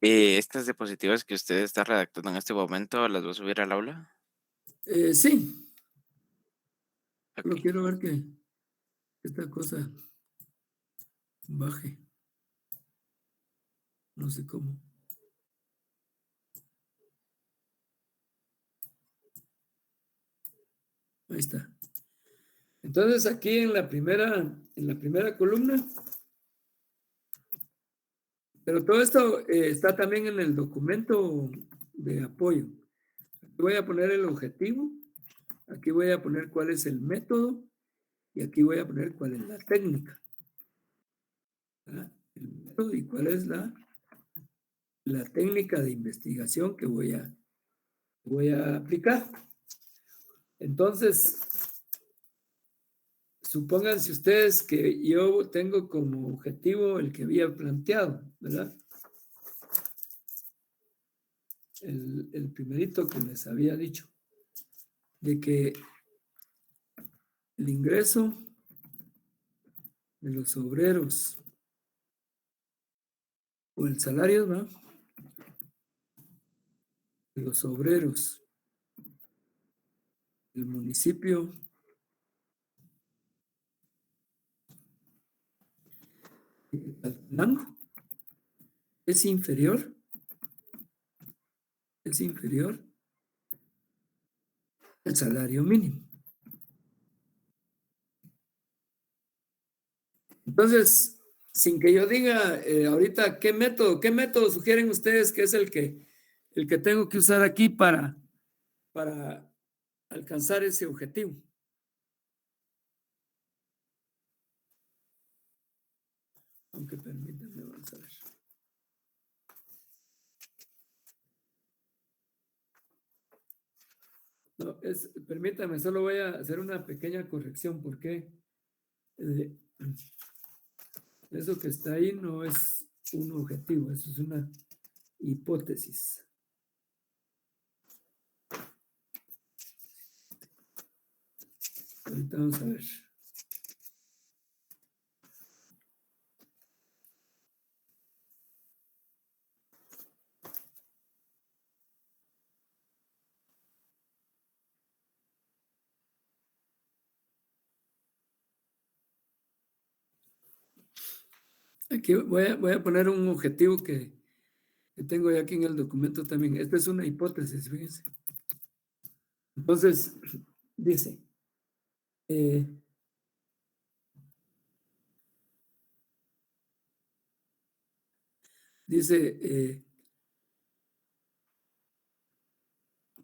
S2: ¿Estas diapositivas que usted está redactando en este momento las va a subir al aula?
S1: sí. Solo
S2: Ok.
S1: quiero ver que esta cosa baje. No sé cómo. Ahí está. Entonces aquí en la primera columna, pero todo esto está también en el documento de apoyo. Aquí voy a poner el objetivo, aquí voy a poner cuál es el método y aquí voy a poner cuál es la técnica. ¿Verdad? El método y cuál es la técnica de investigación que voy a aplicar. Entonces, supónganse ustedes que yo tengo como objetivo el que había planteado, ¿verdad? El primerito que les había dicho, de que el ingreso de los obreros o el salario, ¿va? De los obreros del municipio de Quetzaltenango es inferior al salario mínimo. Entonces, sin que yo diga ahorita qué método sugieren ustedes que es el que tengo que usar aquí para alcanzar ese objetivo. Aunque permítanme, vamos a ver. No, permítame, solo voy a hacer una pequeña corrección porque eso que está ahí no es un objetivo, eso es una hipótesis. Ahorita vamos a ver. Aquí voy a poner un objetivo que tengo ya aquí en el documento también. Esta es una hipótesis, fíjense. Entonces, dice,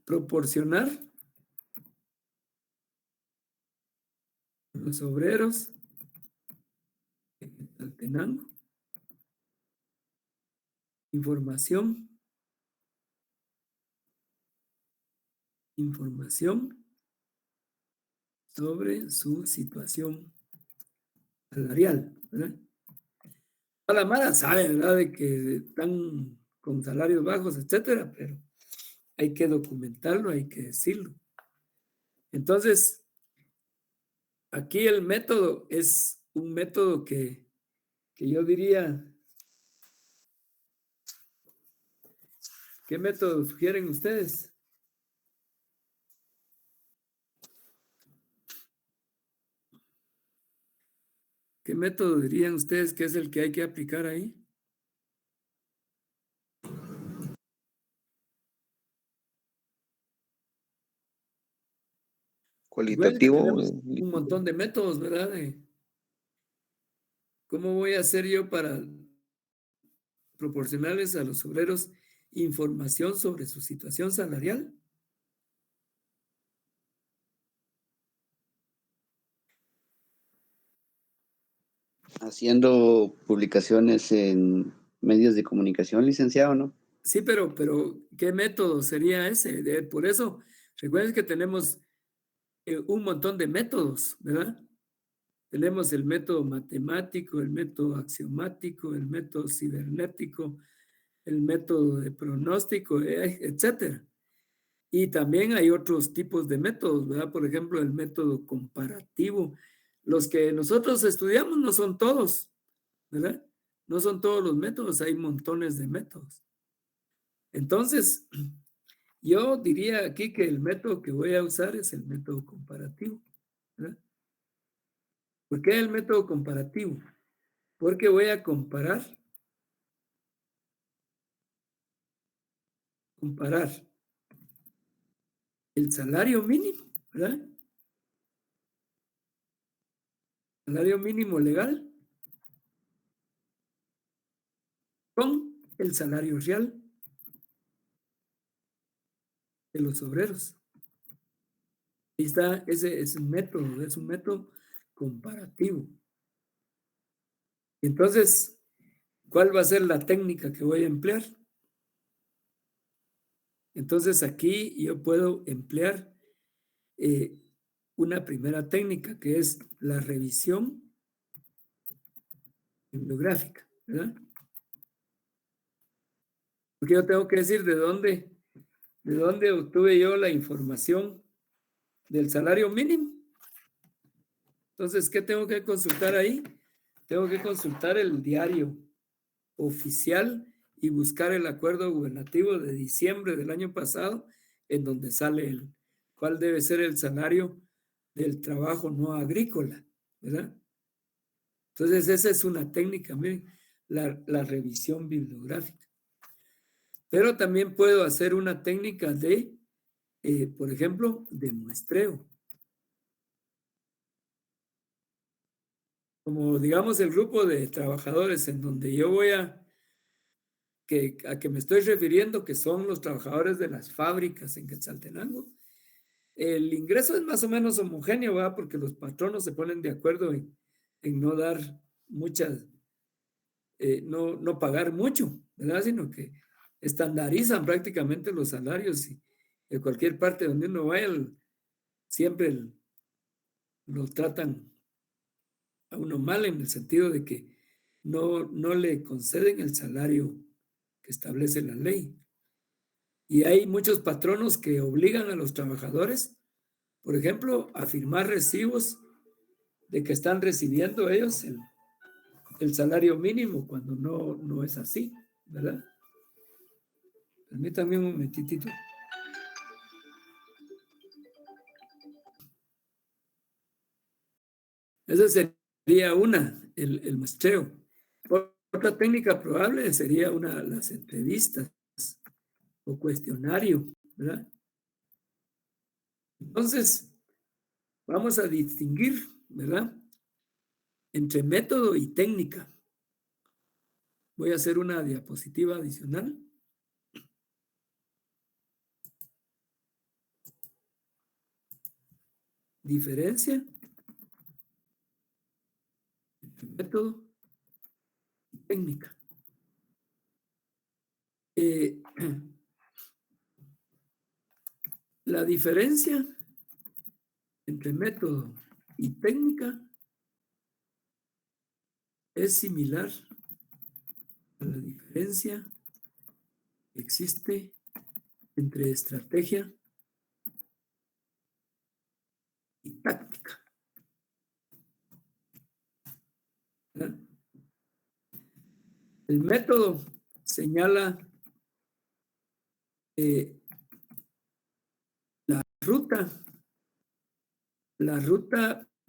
S1: proporcionar a los obreros de Quetzaltenango información sobre su situación salarial, ¿verdad? la mara sabe, ¿verdad?, de que están con salarios bajos, etcétera, pero hay que documentarlo, hay que decirlo. Entonces, aquí el método es un método que yo diría, ¿qué método sugieren ustedes? ¿Qué método dirían ustedes que es el que hay que aplicar ahí? Recuerden que
S4: Cualitativo.
S1: tenemos un montón de métodos, ¿verdad? ¿Cómo voy a hacer yo para proporcionarles a los obreros información sobre su situación salarial?
S5: Haciendo publicaciones en medios de comunicación, licenciado, ¿no?
S1: Sí, pero ¿qué método sería ese? Por eso, recuerden que tenemos un montón de métodos, ¿verdad? Tenemos el método matemático, el método axiomático, el método cibernético, el método de pronóstico, etcétera. Y también hay otros tipos de métodos, ¿verdad? Por ejemplo, el método comparativo. Los que nosotros estudiamos no son todos, ¿verdad? No son todos los métodos, hay montones de métodos. Entonces, yo diría aquí que el método que voy a usar es el método comparativo, ¿verdad? ¿Por qué el método comparativo? Porque voy a comparar el salario mínimo, ¿verdad? Salario mínimo legal con el salario real de los obreros. Ahí está, ese es un método comparativo. Entonces, ¿cuál va a ser la técnica que voy a emplear? Entonces, aquí yo puedo emplear una primera técnica que es la revisión bibliográfica, ¿verdad? Porque yo tengo que decir de dónde obtuve yo la información del salario mínimo. Entonces, ¿qué tengo que consultar ahí? Tengo que consultar el diario oficial y buscar el acuerdo gubernativo de diciembre del año pasado, en donde sale cuál debe ser el salario del trabajo no agrícola, ¿verdad? Entonces, esa es una técnica, miren, la revisión bibliográfica. Pero también puedo hacer una técnica de, por ejemplo, de muestreo. Como digamos el grupo de trabajadores en donde yo voy a que me estoy refiriendo, que son los trabajadores de las fábricas en Quetzaltenango, el ingreso es más o menos homogéneo, ¿verdad? Porque los patronos se ponen de acuerdo en no dar muchas, no pagar mucho, ¿verdad? Sino que estandarizan prácticamente los salarios y en cualquier parte donde uno vaya, siempre lo tratan a uno mal en el sentido de que no le conceden el salario que establece la ley. Y hay muchos patronos que obligan a los trabajadores, por ejemplo, a firmar recibos de que están recibiendo ellos el salario mínimo cuando no es así, ¿verdad? Permítanme un momentitito. Esa sería el muestreo. Otra técnica probable sería las entrevistas o cuestionario, ¿verdad? Entonces, vamos a distinguir, ¿verdad?, entre método y técnica. Voy a hacer una diapositiva adicional. Diferencia entre método y técnica. La diferencia entre método y técnica es similar la diferencia que existe entre estrategia y táctica. ¿Verdad? El método señala la ruta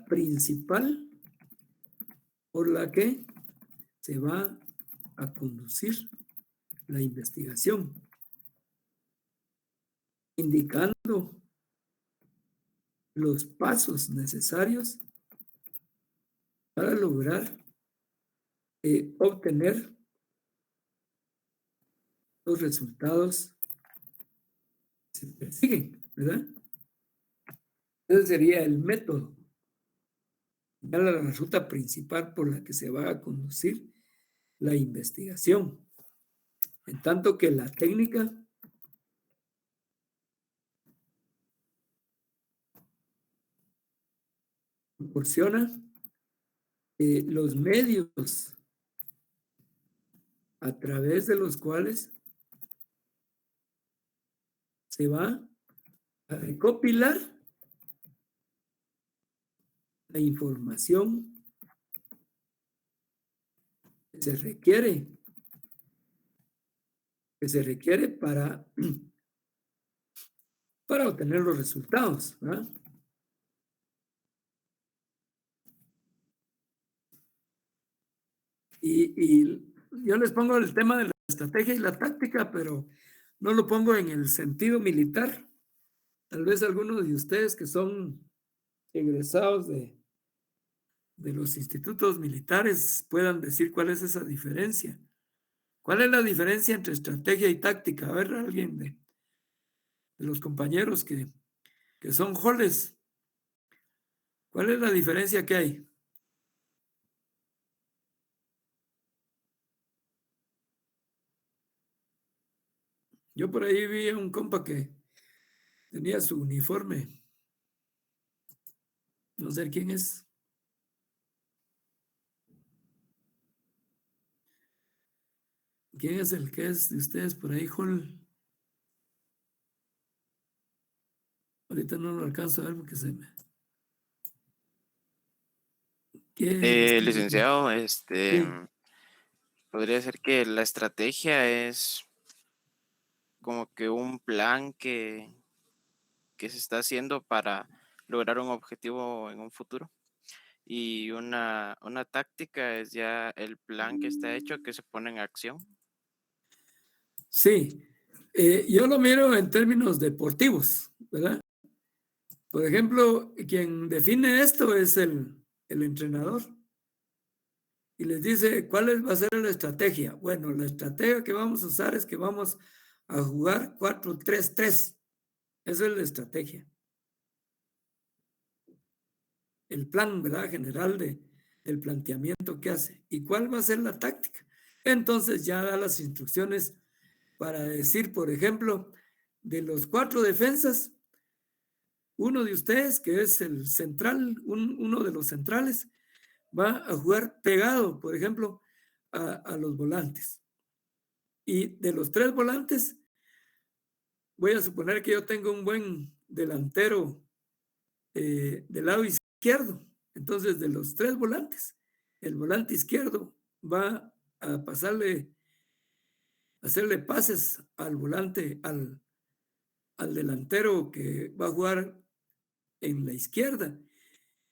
S1: principal por la que se va a conducir la investigación, indicando los pasos necesarios para lograr obtener los resultados que se persiguen, ¿verdad? Ese sería el método. La ruta principal por la que se va a conducir la investigación. En tanto que la técnica proporciona los medios a través de los cuales se va a recopilar la información que se requiere para obtener los resultados, ¿verdad? Y yo les pongo el tema de la estrategia y la táctica, pero no lo pongo en el sentido militar. Tal vez algunos de ustedes que son egresados de los institutos militares puedan decir cuál es esa diferencia. ¿Cuál es la diferencia entre estrategia y táctica? A ver, alguien de los compañeros que son joles, ¿cuál es la diferencia que hay? Yo por ahí vi a un compa que tenía su uniforme. No sé quién es. ¿Quién es el que es de ustedes por ahí, Jol? Ahorita no lo alcanzo a ver porque se me...
S2: Licenciado,
S1: Sí.
S2: podría ser que la estrategia es como que un plan que se está haciendo para lograr un objetivo en un futuro. Y una táctica es ya el plan que está hecho, que se pone en acción.
S1: Sí, yo lo miro en términos deportivos, ¿verdad? Por ejemplo, quien define esto es el entrenador. Y les dice, ¿cuál va a ser la estrategia? Bueno, la estrategia que vamos a usar es que vamos a jugar 4-3-3. Esa es la estrategia. El plan, ¿verdad? General del planteamiento que hace. ¿Y cuál va a ser la táctica? Entonces ya da las instrucciones para decir, por ejemplo, de los 4 defensas, uno de ustedes, que es el central, uno de los centrales, va a jugar pegado, por ejemplo, a los volantes. Y de los 3 volantes, voy a suponer que yo tengo un buen delantero del lado izquierdo. Entonces, de los 3 volantes, el volante izquierdo va a hacerle pases al volante, al delantero que va a jugar en la izquierda.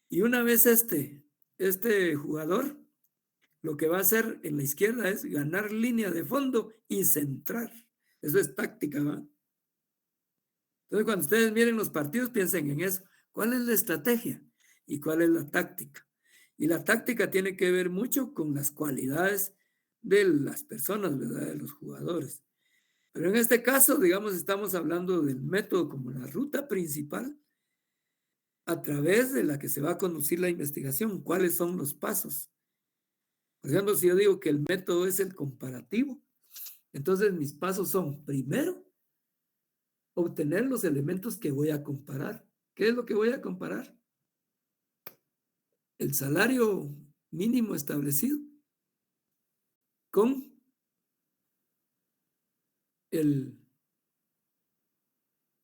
S1: Y una vez este jugador, lo que va a hacer en la izquierda es ganar línea de fondo y centrar. Eso es táctica, ¿va? Entonces, cuando ustedes miren los partidos, piensen en eso. ¿Cuál es la estrategia? ¿Y cuál es la táctica? Y la táctica tiene que ver mucho con las cualidades de las personas, ¿verdad? De los jugadores. Pero en este caso, digamos, estamos hablando del método como la ruta principal a través de la que se va a conducir la investigación. ¿Cuáles son los pasos? Por ejemplo, si yo digo que el método es el comparativo, entonces mis pasos son, primero, obtener los elementos que voy a comparar. ¿Qué es lo que voy a comparar? El salario mínimo establecido con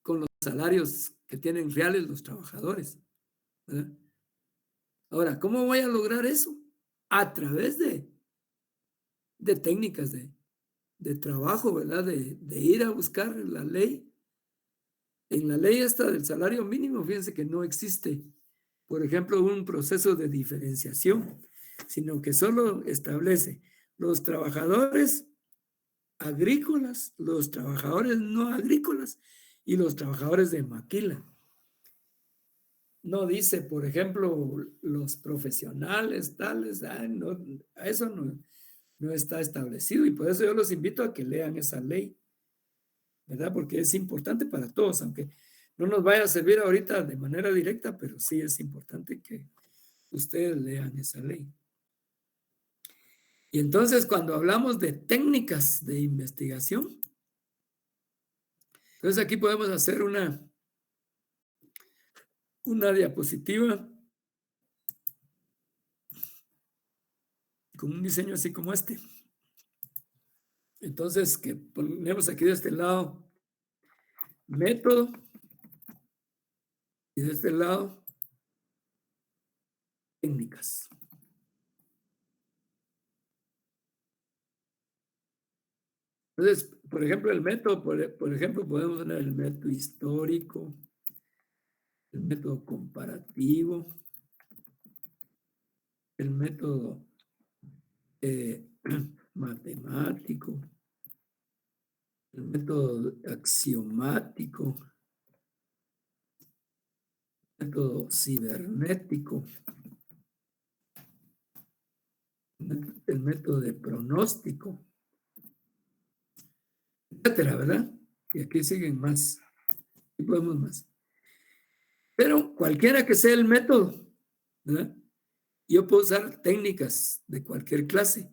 S1: con los salarios que tienen reales los trabajadores, ¿verdad? Ahora, ¿cómo voy a lograr eso? A través de técnicas de trabajo, ¿verdad? De ir a buscar la ley. En la ley esta del salario mínimo, fíjense que no existe, por ejemplo, un proceso de diferenciación, sino que solo establece los trabajadores agrícolas, los trabajadores no agrícolas y los trabajadores de maquila. No dice, por ejemplo, los profesionales tales, no, eso no está establecido, y por eso yo los invito a que lean esa ley, ¿verdad? Porque es importante para todos, aunque no nos vaya a servir ahorita de manera directa, pero sí es importante que ustedes lean esa ley. Y entonces, cuando hablamos de técnicas de investigación, entonces aquí podemos hacer una diapositiva con un diseño así como este. Entonces, que ponemos aquí de este lado método y de este lado técnicas. Entonces, por ejemplo, el método, por ejemplo, podemos tener el método histórico, el método comparativo, el método matemático, el método axiomático, el método cibernético, el método de pronóstico, etcétera, ¿verdad? Y aquí siguen más. Y podemos más. Pero cualquiera que sea el método, ¿verdad? Yo puedo usar técnicas de cualquier clase.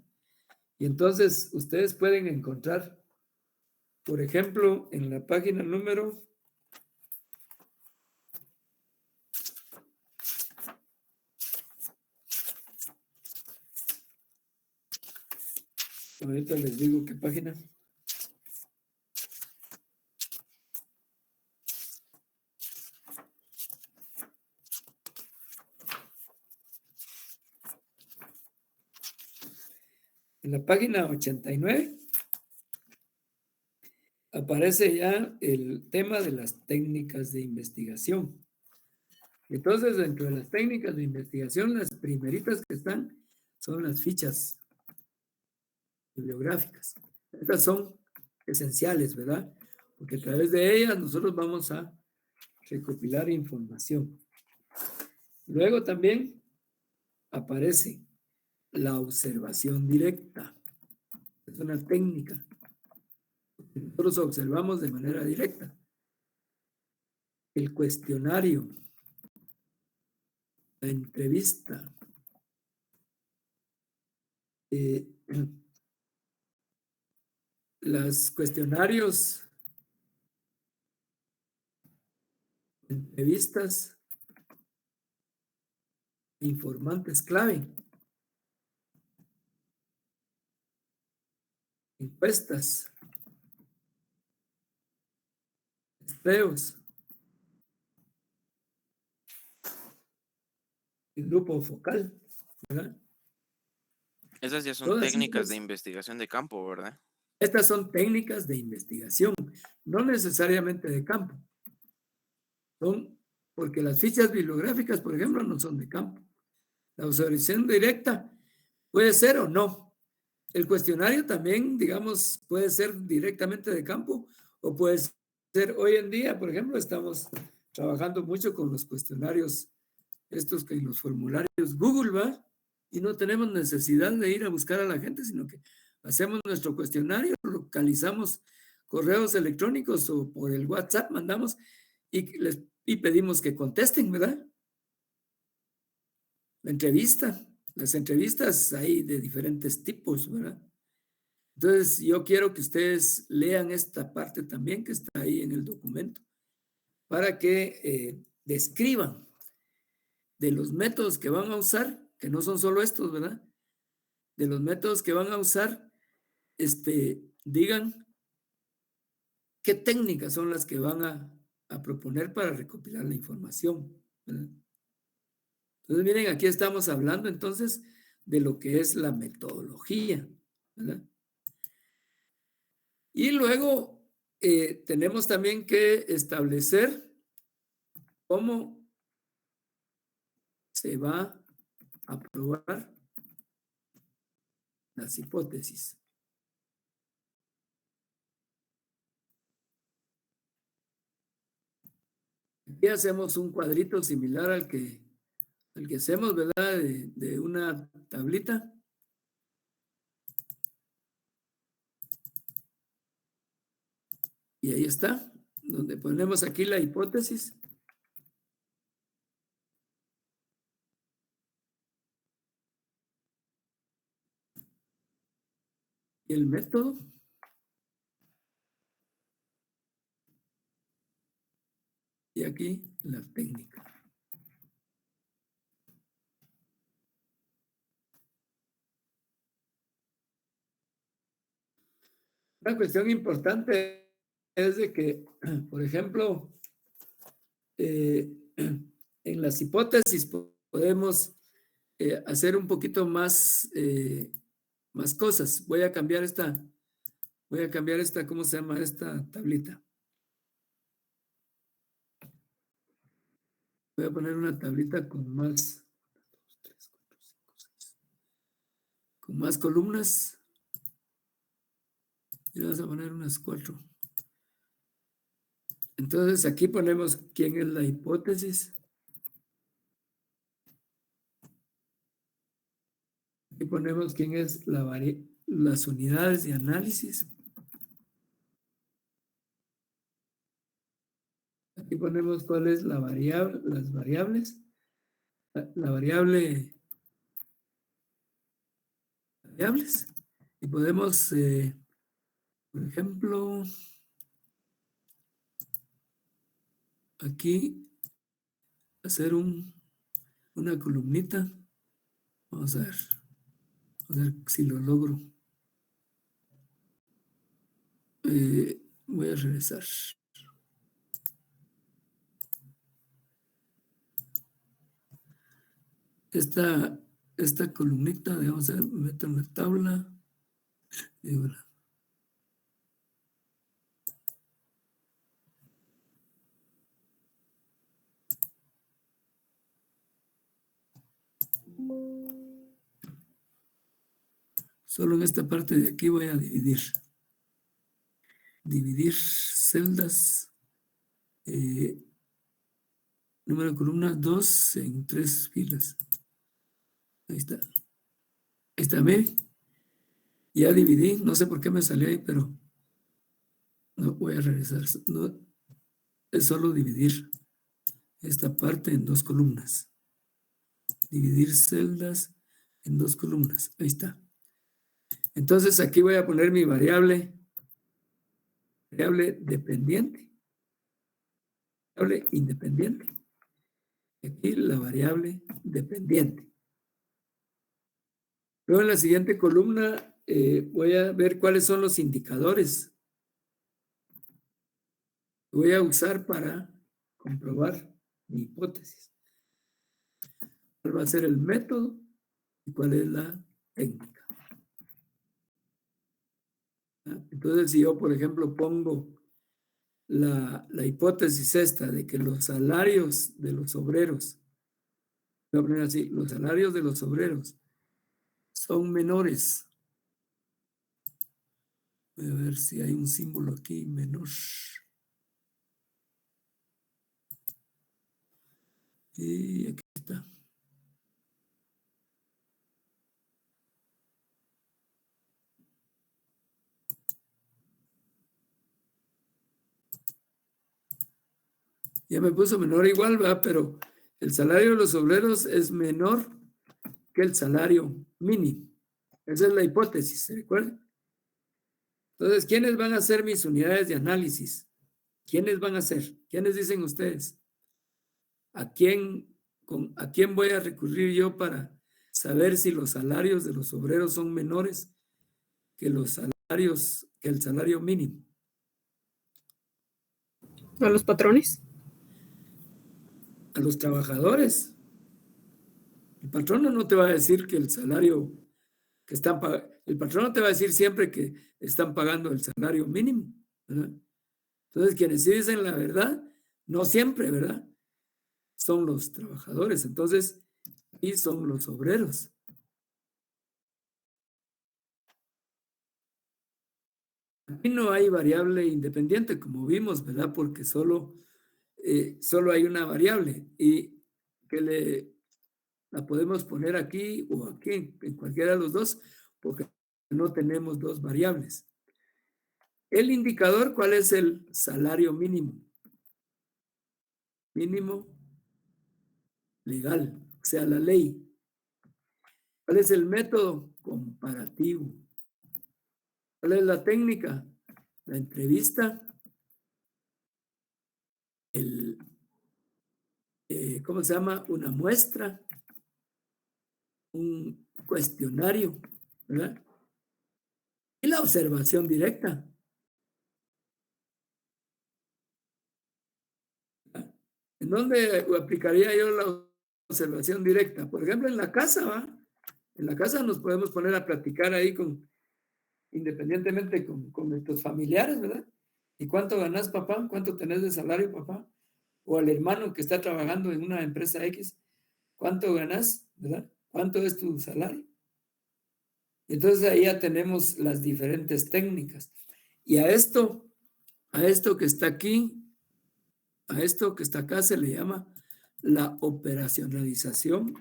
S1: Y entonces ustedes pueden encontrar, por ejemplo, en la página número ahorita les digo qué página. En la página 89 aparece ya el tema de las técnicas de investigación. Entonces, dentro de las técnicas de investigación, las primeritas que están son las fichas bibliográficas. Estas son esenciales, ¿verdad? Porque a través de ellas nosotros vamos a recopilar información. Luego también aparece la observación directa. Es una técnica. Nosotros observamos de manera directa. El cuestionario, la entrevista, los cuestionarios, entrevistas, informantes clave, encuestas, testeos, el grupo focal, ¿verdad?
S2: Esas ya son
S1: Todas
S2: técnicas
S1: estas-
S2: de investigación de campo, ¿verdad?
S1: Estas son técnicas de investigación, no necesariamente de campo. Son porque las fichas bibliográficas, por ejemplo, no son de campo. La observación directa puede ser o no. El cuestionario también, digamos, puede ser directamente de campo o puede ser hoy en día, por ejemplo, estamos trabajando mucho con los cuestionarios, estos que en los formularios Google, ¿va? Y no tenemos necesidad de ir a buscar a la gente, sino que hacemos nuestro cuestionario, localizamos correos electrónicos o por el WhatsApp mandamos y pedimos que contesten, ¿verdad? La entrevista, las entrevistas hay de diferentes tipos, ¿verdad? Entonces, yo quiero que ustedes lean esta parte también que está ahí en el documento para que describan de los métodos que van a usar, que no son solo estos, ¿verdad? De los métodos que van a usar, digan qué técnicas son las que van a proponer para recopilar la información, ¿verdad? Entonces, miren, aquí estamos hablando entonces de lo que es la metodología, ¿verdad? Y luego tenemos también que establecer cómo se va a probar las hipótesis. Aquí hacemos un cuadrito similar al que hacemos, ¿verdad? De una tablita. Y ahí está, donde ponemos aquí la hipótesis. Y el método. Y aquí la técnica. Una cuestión importante es de que, por ejemplo, en las hipótesis podemos hacer un poquito más, más cosas. Voy a cambiar esta, ¿cómo se llama esta tablita? Voy a poner una tablita con más, con más columnas. Y vamos a poner unas 4. Entonces aquí ponemos quién es la hipótesis. Aquí ponemos quién es las unidades de análisis. Aquí ponemos cuál es la variable, las variables. La variables. Y podemos, por ejemplo, aquí hacer una columnita. Vamos a ver si lo logro. Voy a regresar. Esta columnita, vamos a meter en la tabla. Y ahora. Solo en esta parte de aquí voy a dividir. Dividir celdas. Número de columnas 2 en 3 filas. Ahí está. Ahí está, ¿ve? Ya dividí. No sé por qué me salió ahí, pero no voy a regresar. No, es solo dividir esta parte en 2 columnas. Dividir celdas en 2 columnas. Ahí está. Entonces aquí voy a poner mi variable dependiente, variable independiente. Aquí la variable dependiente. Luego en la siguiente columna voy a ver cuáles son los indicadores que voy a usar para comprobar mi hipótesis. ¿Cuál va a ser el método y cuál es la técnica? Entonces, si yo, por ejemplo, pongo la hipótesis esta de que los salarios de los obreros, voy a poner así, los salarios de los obreros son menores. Voy a ver si hay un símbolo aquí, menor. Y aquí está. Ya me puso menor igual, ¿verdad? Pero el salario de los obreros es menor que el salario mínimo. Esa es la hipótesis, ¿se recuerdan? Entonces, ¿quiénes van a ser mis unidades de análisis? ¿Quiénes van a ser? ¿Quiénes dicen ustedes? ¿A quién voy a recurrir yo para saber si los salarios de los obreros son menores que los salarios, que el salario mínimo?
S3: ¿A los patrones?
S1: A los trabajadores. El patrono no te va a decir que el salario que están pagando, el patrono te va a decir siempre que están pagando el salario mínimo, ¿verdad? Entonces, quienes sí dicen la verdad, no siempre, ¿verdad? Son los trabajadores. Entonces, y son los obreros. Aquí no hay variable independiente, como vimos, ¿verdad? Porque solo hay una variable y que la podemos poner aquí o aquí, en cualquiera de los dos, porque no tenemos dos variables. El indicador, ¿cuál es el salario mínimo? Mínimo legal, o sea, la ley. ¿Cuál es el método comparativo? ¿Cuál es la técnica? La entrevista, ¿cómo se llama? Una muestra, un cuestionario, ¿verdad? Y la observación directa. ¿En dónde aplicaría yo la observación directa? Por ejemplo, en la casa, ¿va? En la casa nos podemos poner a platicar ahí independientemente con nuestros familiares, ¿verdad? ¿Y cuánto ganas, papá? ¿Cuánto tenés de salario, papá? O al hermano que está trabajando en una empresa X, ¿cuánto ganas, verdad? ¿Cuánto es tu salario? Entonces ahí ya tenemos las diferentes técnicas. Y a esto que está aquí, a esto que está acá se le llama la operacionalización.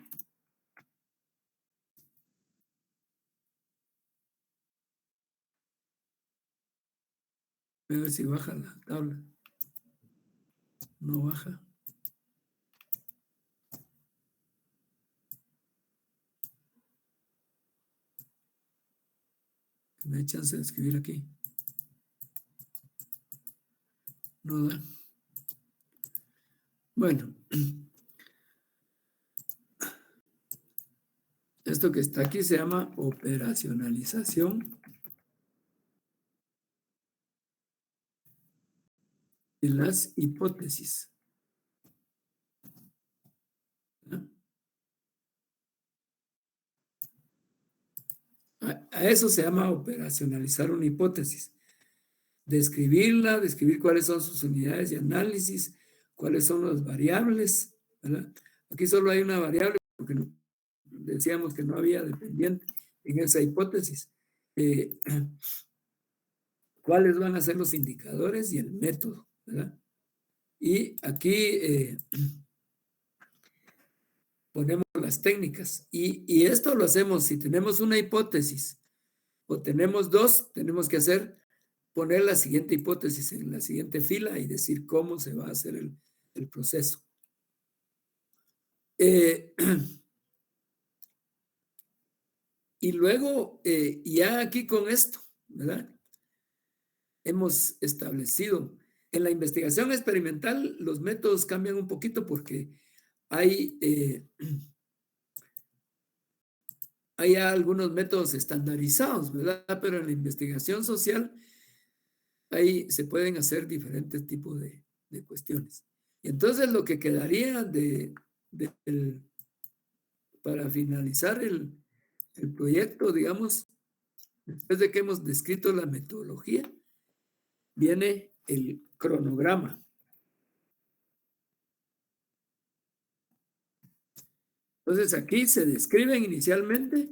S1: A ver si baja la tabla. No baja. Me da chance de escribir aquí. No da. Bueno. Esto que está aquí se llama operacionalización de las hipótesis. ¿No? A eso se llama operacionalizar una hipótesis. Describirla, describir cuáles son sus unidades de análisis, cuáles son las variables, ¿verdad? Aquí solo hay una variable porque decíamos que no había dependiente en esa hipótesis. ¿Cuáles van a ser los indicadores y el método, ¿verdad? Y aquí ponemos las técnicas y esto lo hacemos si tenemos una hipótesis o tenemos dos, tenemos que poner la siguiente hipótesis en la siguiente fila y decir cómo se va a hacer el proceso. Y luego, ya aquí con esto, ¿verdad? Hemos establecido, en la investigación experimental los métodos cambian un poquito porque hay algunos métodos estandarizados, ¿verdad? Pero en la investigación social ahí se pueden hacer diferentes tipos de cuestiones. Y entonces lo que quedaría para finalizar el proyecto, digamos, después de que hemos descrito la metodología, viene el cronograma. Entonces aquí se describen inicialmente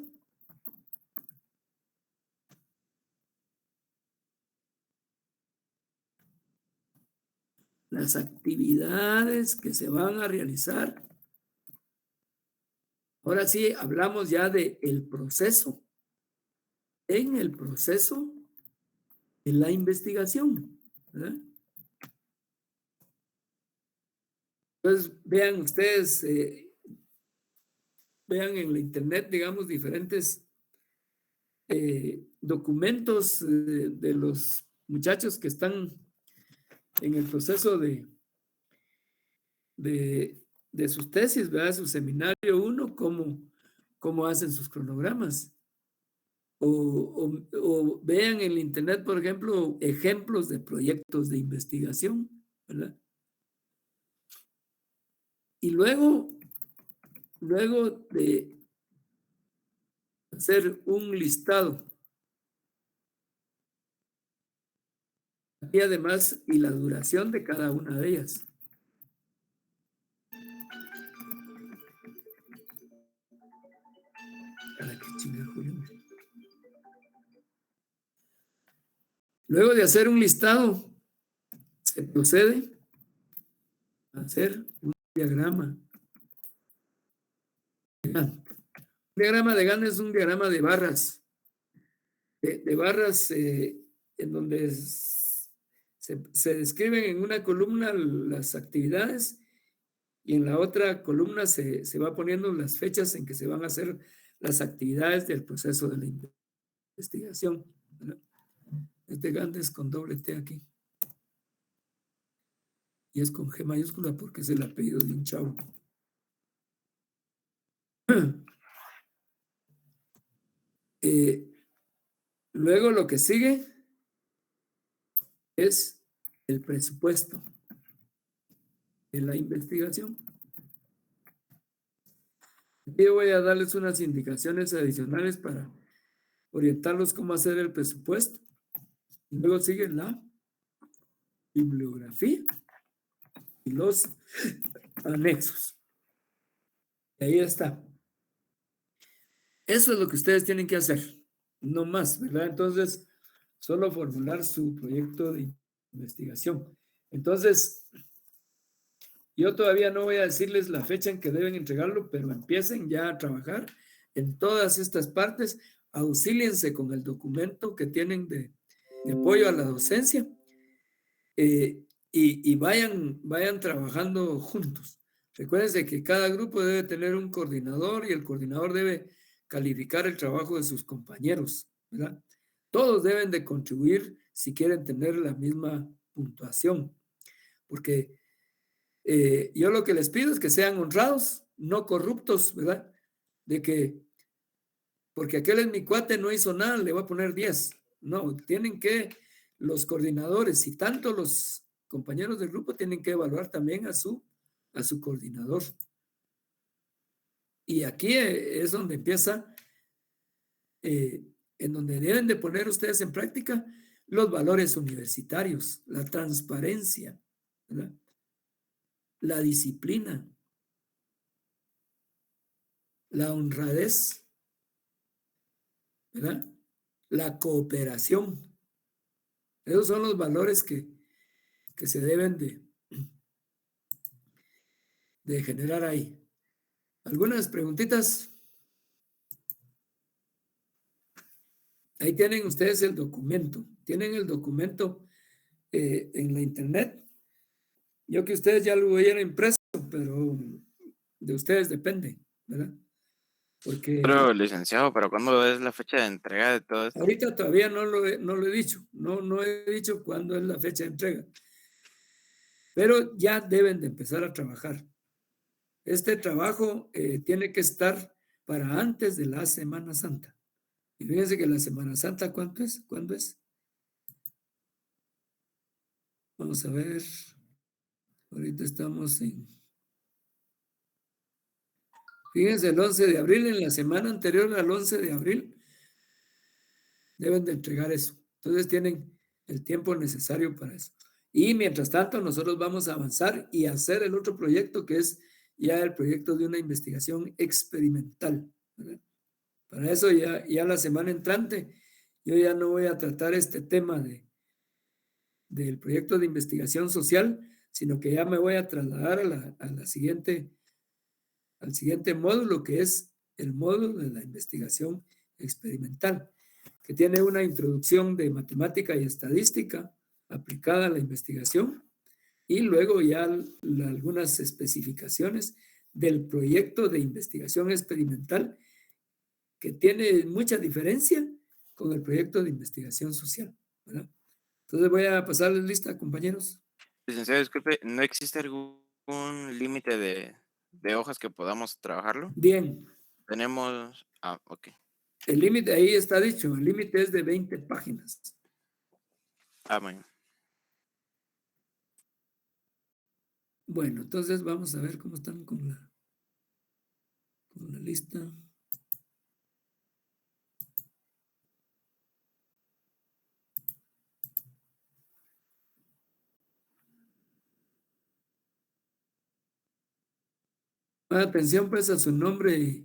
S1: las actividades que se van a realizar. Ahora sí, hablamos ya del proceso. En el proceso de la investigación, ¿verdad? Entonces, vean ustedes, vean en la internet, digamos, diferentes documentos de los muchachos que están en el proceso de sus tesis, ¿verdad? Su seminario 1, cómo hacen sus cronogramas. O vean en el internet, por ejemplo, ejemplos de proyectos de investigación, ¿verdad? Y luego de hacer un listado, y además, y la duración de cada una de ellas. Para que chingue, Julio. Luego de hacer un listado, se procede a hacer un diagrama. Un diagrama de Gantt es un diagrama de barras, de barras en donde se describen en una columna las actividades y en la otra columna se va poniendo las fechas en que se van a hacer las actividades del proceso de la investigación, ¿verdad? Este Gantt es con doble T aquí. Y es con G mayúscula porque es el apellido de un chavo. Luego lo que sigue es el presupuesto de la investigación. Aquí yo voy a darles unas indicaciones adicionales para orientarlos cómo hacer el presupuesto. Y luego sigue la bibliografía y los anexos. Y ahí está. Eso es lo que ustedes tienen que hacer, no más, ¿verdad? Entonces, solo formular su proyecto de investigación. Entonces, yo todavía no voy a decirles la fecha en que deben entregarlo, pero empiecen ya a trabajar en todas estas partes. Auxíliense con el documento que tienen de apoyo a la docencia y vayan trabajando juntos. Recuérdense que cada grupo debe tener un coordinador y el coordinador debe calificar el trabajo de sus compañeros, ¿verdad? Todos deben de contribuir si quieren tener la misma puntuación, porque yo lo que les pido es que sean honrados, no corruptos, ¿verdad? De que, porque aquel es mi cuate, no hizo nada, le voy a poner 10. No, tienen que, los coordinadores y tanto los compañeros del grupo tienen que evaluar también a su coordinador. Y aquí es donde empieza, en donde deben de poner ustedes en práctica los valores universitarios, la transparencia, ¿verdad? La disciplina, la honradez, ¿verdad? La cooperación. Esos son los valores que se deben de generar ahí. ¿Algunas preguntitas? Ahí tienen ustedes el documento. Tienen el documento en la internet. Yo que ustedes ya lo hubiera impreso, pero de ustedes depende, ¿verdad? Porque
S2: Pero, licenciado, ¿pero cuándo es la fecha de entrega de todo esto?
S1: ahorita todavía no lo he dicho. No he dicho cuándo es la fecha de entrega. Pero ya deben de empezar a trabajar. Este trabajo tiene que estar para antes de la Semana Santa. Y fíjense que la Semana Santa, ¿cuándo es? Vamos a ver. Ahorita estamos en... Fíjense, el 11 de abril, en la semana anterior al 11 de abril, deben de entregar eso. Entonces tienen el tiempo necesario para eso. Y mientras tanto, nosotros vamos a avanzar y hacer el otro proyecto que es ya el proyecto de una investigación experimental, ¿verdad? Para eso ya la semana entrante, yo ya no voy a tratar este tema del proyecto de investigación social, sino que ya me voy a trasladar al siguiente módulo, que es el módulo de la investigación experimental, que tiene una introducción de matemática y estadística aplicada a la investigación y luego ya algunas especificaciones del proyecto de investigación experimental que tiene mucha diferencia con el proyecto de investigación social, ¿verdad? Entonces voy a pasarles lista, compañeros.
S2: Licenciado, disculpe, ¿no existe algún límite de hojas que podamos trabajarlo?
S1: Bien,
S2: Tenemos... Ah, ok.
S1: el límite ahí está dicho, el límite es de 20 páginas.
S2: Ah, bueno.
S1: Bueno, entonces vamos a ver cómo están con la lista. Atención pues a su nombre